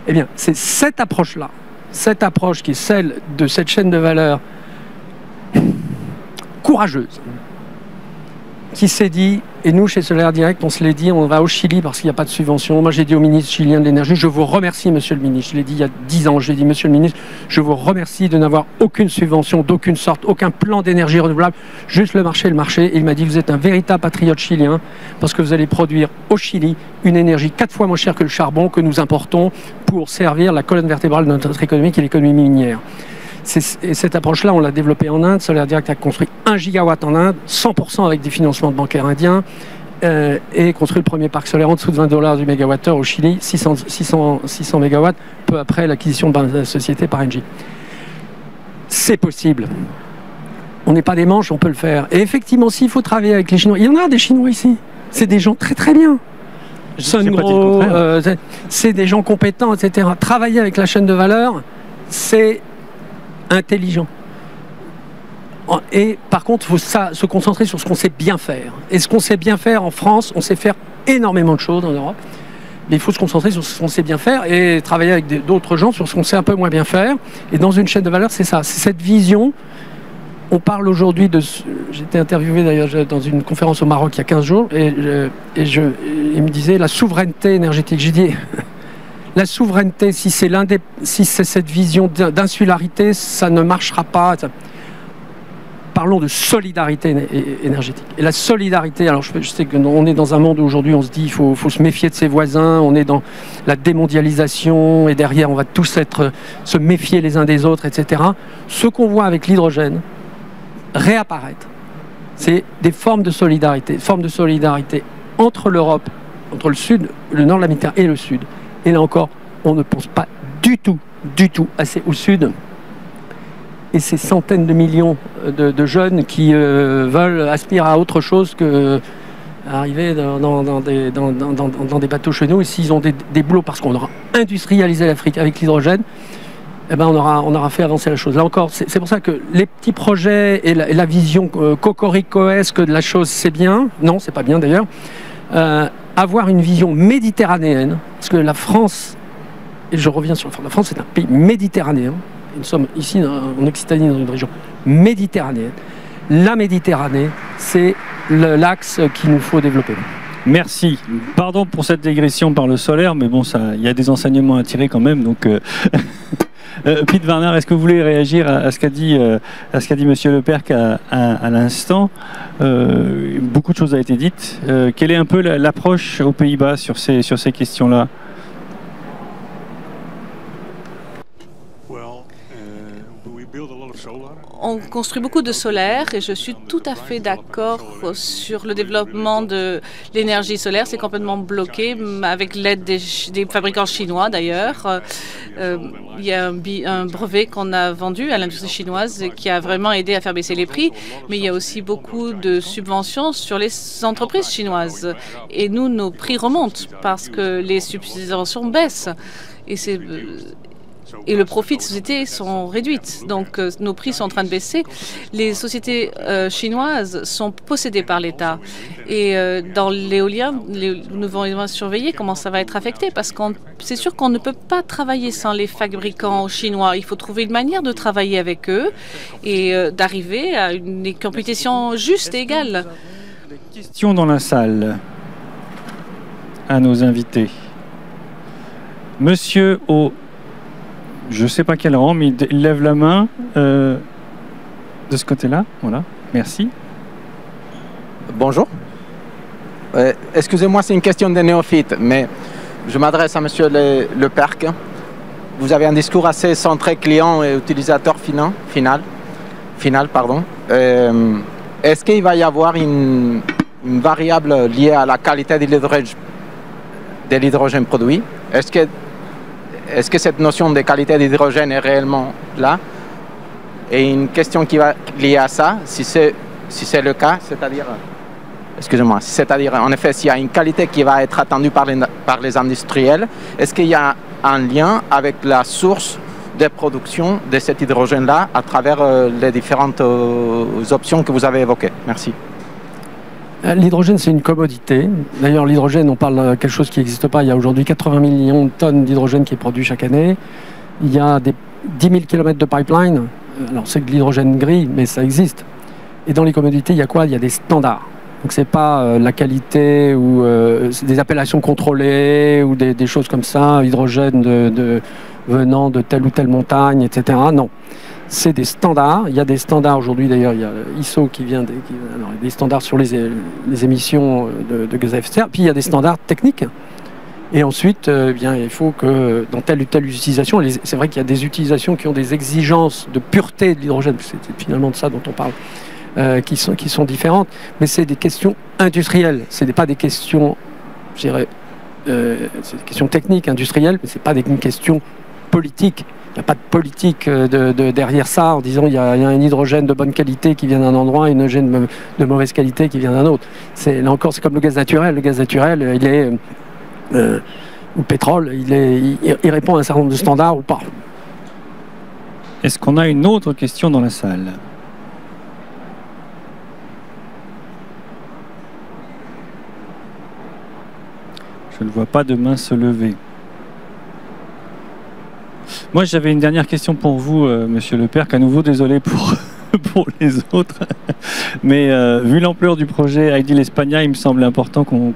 Eh bien, c'est cette approche-là, cette approche qui est celle de cette chaîne de valeur courageuse, qui s'est dit, et nous chez Solaire Direct, on se l'est dit, on va au Chili parce qu'il n'y a pas de subvention. Moi j'ai dit au ministre chilien de l'énergie, je vous remercie monsieur le ministre, je l'ai dit il y a 10 ans, j'ai dit monsieur le ministre, je vous remercie de n'avoir aucune subvention d'aucune sorte, aucun plan d'énergie renouvelable, juste le marché. Et il m'a dit, vous êtes un véritable patriote chilien parce que vous allez produire au Chili une énergie 4 fois moins chère que le charbon que nous importons pour servir la colonne vertébrale de notre économie qui est l'économie minière. Et cette approche-là, on l'a développée en Inde. Solaire Direct a construit 1 gigawatt en Inde, 100% avec des financements de bancaires indiens, et construit le premier parc solaire en dessous de $20 du mégawattheure au Chili, 600 mégawatts, peu après l'acquisition de la société par Engie. C'est possible. On n'est pas des manches, on peut le faire. Et effectivement, s'il faut travailler avec les Chinois, il y en a des Chinois ici. C'est des gens très très bien. Sungrow, c'est des gens compétents, etc. Travailler avec la chaîne de valeur, c'est intelligent. Et par contre, il faut se concentrer sur ce qu'on sait bien faire. Et ce qu'on sait bien faire en France, on sait faire énormément de choses en Europe. Mais il faut se concentrer sur ce qu'on sait bien faire et travailler avec d'autres gens sur ce qu'on sait un peu moins bien faire. Et dans une chaîne de valeur, c'est ça. C'est cette vision. On parle aujourd'hui de... J'étais interviewé d'ailleurs dans une conférence au Maroc il y a 15 jours et il me disait la souveraineté énergétique. J'ai dit... La souveraineté, si c'est cette vision d'insularité, ça ne marchera pas. Parlons de solidarité énergétique. Et la solidarité, alors je sais qu'on est dans un monde où aujourd'hui on se dit qu'il faut se méfier de ses voisins, on est dans la démondialisation et derrière on va tous se méfier les uns des autres, etc. Ce qu'on voit avec l'hydrogène réapparaître, c'est des formes de solidarité entre l'Europe, entre le sud, le nord de la Méditerranée et le sud. Et là encore, on ne pense pas du tout assez au sud. Et ces centaines de millions de jeunes qui aspirent à autre chose que arriver dans des bateaux chez nous. Et s'ils ont des boulots, parce qu'on aura industrialisé l'Afrique avec l'hydrogène, eh ben on aura fait avancer la chose. Là encore, c'est pour ça que les petits projets et la vision cocoricoesque de la chose, c'est bien. Non, c'est pas bien d'ailleurs. Avoir une vision méditerranéenne, parce que la France, et je reviens sur la France, c'est un pays méditerranéen. Nous sommes ici en Occitanie, dans une région méditerranéenne. La Méditerranée, c'est l'axe qu'il nous faut développer. Merci. Pardon pour cette digression par le solaire, mais bon, il y a des enseignements à tirer quand même. Donc, Pete Werner, est-ce que vous voulez réagir à ce qu'a dit Monsieur Lepercq à l'instant? Beaucoup de choses ont été dites. Quelle est un peu l'approche aux Pays-Bas sur ces questions-là? On on construit beaucoup de solaire et je suis tout à fait d'accord sur le développement de l'énergie solaire. C'est complètement bloqué avec l'aide des fabricants chinois d'ailleurs. Il y a un brevet qu'on a vendu à l'industrie chinoise qui a vraiment aidé à faire baisser les prix, mais il y a aussi beaucoup de subventions sur les entreprises chinoises. Et nous, nos prix remontent parce que les subventions baissent. Et le profit des sociétés sont réduites. Donc, nos prix sont en train de baisser. Les sociétés chinoises sont possédées par l'État. Et dans l'éolien, nous devons surveiller comment ça va être affecté parce que c'est sûr qu'on ne peut pas travailler sans les fabricants chinois. Il faut trouver une manière de travailler avec eux et d'arriver à une compétition juste et égale. Question dans la salle à nos invités. Monsieur au... Je ne sais pas quel rang, mais il lève la main de ce côté-là. Voilà, merci. Bonjour. Excusez-moi, c'est une question de néophyte, mais je m'adresse à Monsieur Le Perc. Vous avez un discours assez centré client et utilisateur final. Est-ce qu'il va y avoir une variable liée à la qualité de l'hydrogène produit? Est-ce que cette notion de qualité d'hydrogène est réellement là? Et une question qui va liée à ça, si c'est le cas, c'est-à-dire en effet, s'il y a une qualité qui va être attendue par les industriels, est-ce qu'il y a un lien avec la source de production de cet hydrogène-là à travers les différentes options que vous avez évoquées? Merci. L'hydrogène, c'est une commodité. D'ailleurs, l'hydrogène, on parle de quelque chose qui n'existe pas. Il y a aujourd'hui 80 millions de tonnes d'hydrogène qui est produit chaque année. Il y a 10 000 km de pipeline. Alors, c'est de l'hydrogène gris, mais ça existe. Et dans les commodités, il y a quoi? Il y a des standards. Donc, c'est pas la qualité ou des appellations contrôlées ou des choses comme ça, hydrogène venant de telle ou telle montagne, etc. Non. C'est des standards. Il y a des standards aujourd'hui, d'ailleurs, il y a ISO qui vient des standards sur les émissions de gaz à effet de serre. Puis il y a des standards techniques. Et ensuite, bien, il faut que dans telle ou telle utilisation, c'est vrai qu'il y a des utilisations qui ont des exigences de pureté de l'hydrogène, c'est finalement de ça dont on parle, qui sont différentes. Mais c'est des questions industrielles. Ce n'est pas des questions, je dirais, c'est des questions techniques, industrielles, mais ce n'est pas une question politique. Il n'y a pas de politique derrière ça en disant il y a un hydrogène de bonne qualité qui vient d'un endroit et un hydrogène de mauvaise qualité qui vient d'un autre. Là encore, c'est comme le gaz naturel. Le gaz naturel, il est, ou le pétrole, il répond à un certain nombre de standards ou pas. Est-ce qu'on a une autre question dans la salle? Je ne vois pas de main se lever. Moi, j'avais une dernière question pour vous, Monsieur Le Perc. À nouveau, désolé pour les autres. Mais vu l'ampleur du projet Ideal España, il me semble important qu'on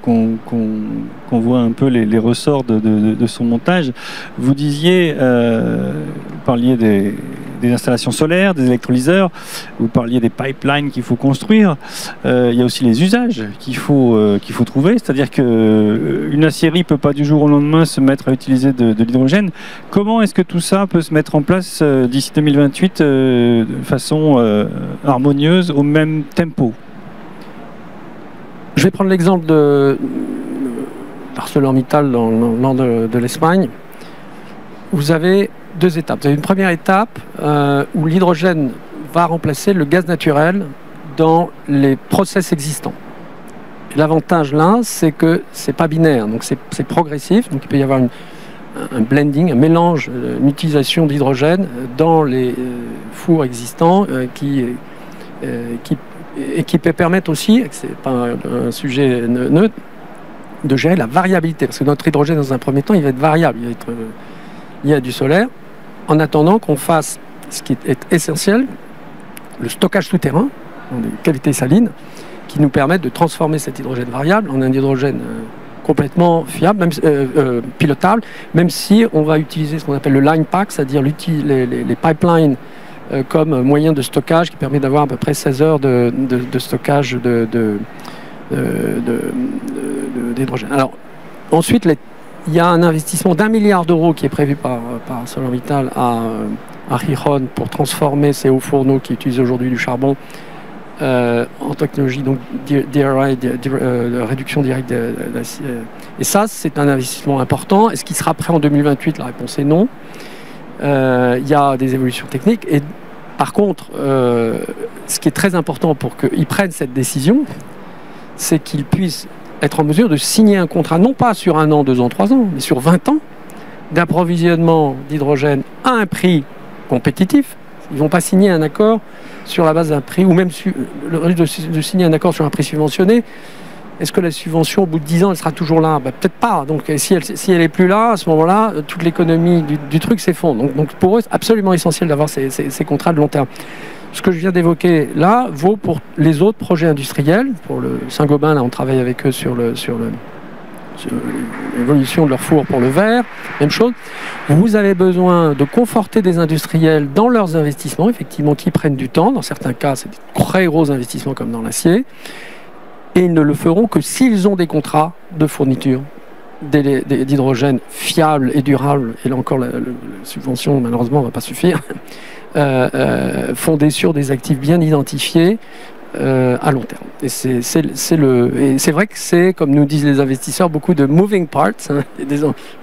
voit un peu les ressorts de son montage. Vous disiez, vous parliez des installations solaires, des électrolyseurs, vous parliez des pipelines qu'il faut construire. Il y a aussi les usages qu'il faut trouver. C'est-à-dire qu'une aciérie ne peut pas du jour au lendemain se mettre à utiliser de l'hydrogène. Comment est-ce que tout ça peut se mettre en place d'ici 2028 de façon harmonieuse, au même tempo? Je vais prendre l'exemple de ArcelorMittal dans le nord de l'Espagne. Vous avez deux étapes. Vous avez une première étape où l'hydrogène va remplacer le gaz naturel dans les process existants. L'avantage là, c'est que c'est pas binaire, donc c'est progressif. Donc il peut y avoir un blending, un mélange, une utilisation d'hydrogène dans les fours existants qui peut permettre aussi, c'est pas un sujet neutre, de gérer la variabilité. Parce que notre hydrogène, dans un premier temps, il va être variable. Il va être lié à du solaire, en attendant qu'on fasse ce qui est essentiel, le stockage souterrain, des qualités salines, qui nous permettent de transformer cet hydrogène variable en un hydrogène complètement fiable, même, pilotable, même si on va utiliser ce qu'on appelle le line pack, c'est-à-dire les pipelines comme moyen de stockage qui permet d'avoir à peu près 16 heures de stockage d'hydrogène. Alors, ensuite, il y a un investissement d'1 milliard d'euros qui est prévu par ArcelorMittal à Gijón pour transformer ces hauts fourneaux qui utilisent aujourd'hui du charbon en technologie donc DRI, réduction directe et ça c'est un investissement important. Est-ce qu'il sera prêt en 2028? La réponse est non. Il y a des évolutions techniques et par contre ce qui est très important pour qu'ils prennent cette décision, c'est qu'ils puissent être en mesure de signer un contrat non pas sur 1 an, 2 ans, 3 ans, mais sur 20 ans d'approvisionnement d'hydrogène à un prix compétitif. Ils ne vont pas signer un accord sur la base d'un prix, ou même le risque de signer un accord sur un prix subventionné. Est-ce que la subvention, au bout de 10 ans, elle sera toujours là? Peut-être pas. Donc si elle n'est plus là, à ce moment-là, toute l'économie du truc s'effondre. Donc pour eux, c'est absolument essentiel d'avoir ces contrats de long terme. Ce que je viens d'évoquer là vaut pour les autres projets industriels. Pour le Saint-Gobain, là, on travaille avec eux sur l'évolution de leur four pour le verre, même chose. Vous avez besoin de conforter des industriels dans leurs investissements, effectivement, qui prennent du temps. Dans certains cas, c'est des très gros investissements comme dans l'acier. Et ils ne le feront que s'ils ont des contrats de fourniture d'hydrogène fiables et durables. Et là encore, la subvention, malheureusement, ne va pas suffire. Fondés sur des actifs bien identifiés, à long terme. Et c'est vrai que c'est, comme nous disent les investisseurs, beaucoup de moving parts. Hein.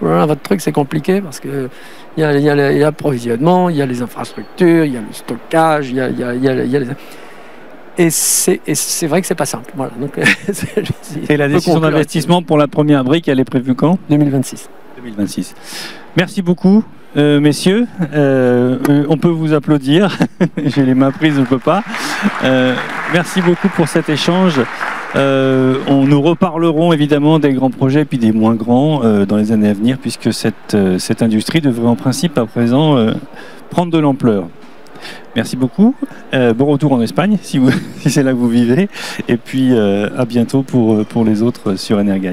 Voilà, votre truc c'est compliqué parce que il y a l'approvisionnement, il y a les infrastructures, il y a le stockage, il y a les... Et c'est vrai que c'est pas simple. Voilà. Donc, et la décision d'investissement pour la première brique, elle est prévue quand? 2026. 2026. Merci beaucoup. Messieurs, on peut vous applaudir. J'ai les mains prises, je ne peux pas. Merci beaucoup pour cet échange. Nous reparlerons évidemment des grands projets et puis des moins grands dans les années à venir, puisque cette industrie devrait en principe à présent prendre de l'ampleur. Merci beaucoup. Bon retour en Espagne, si c'est là que vous vivez. Et puis à bientôt pour les autres sur Energaia.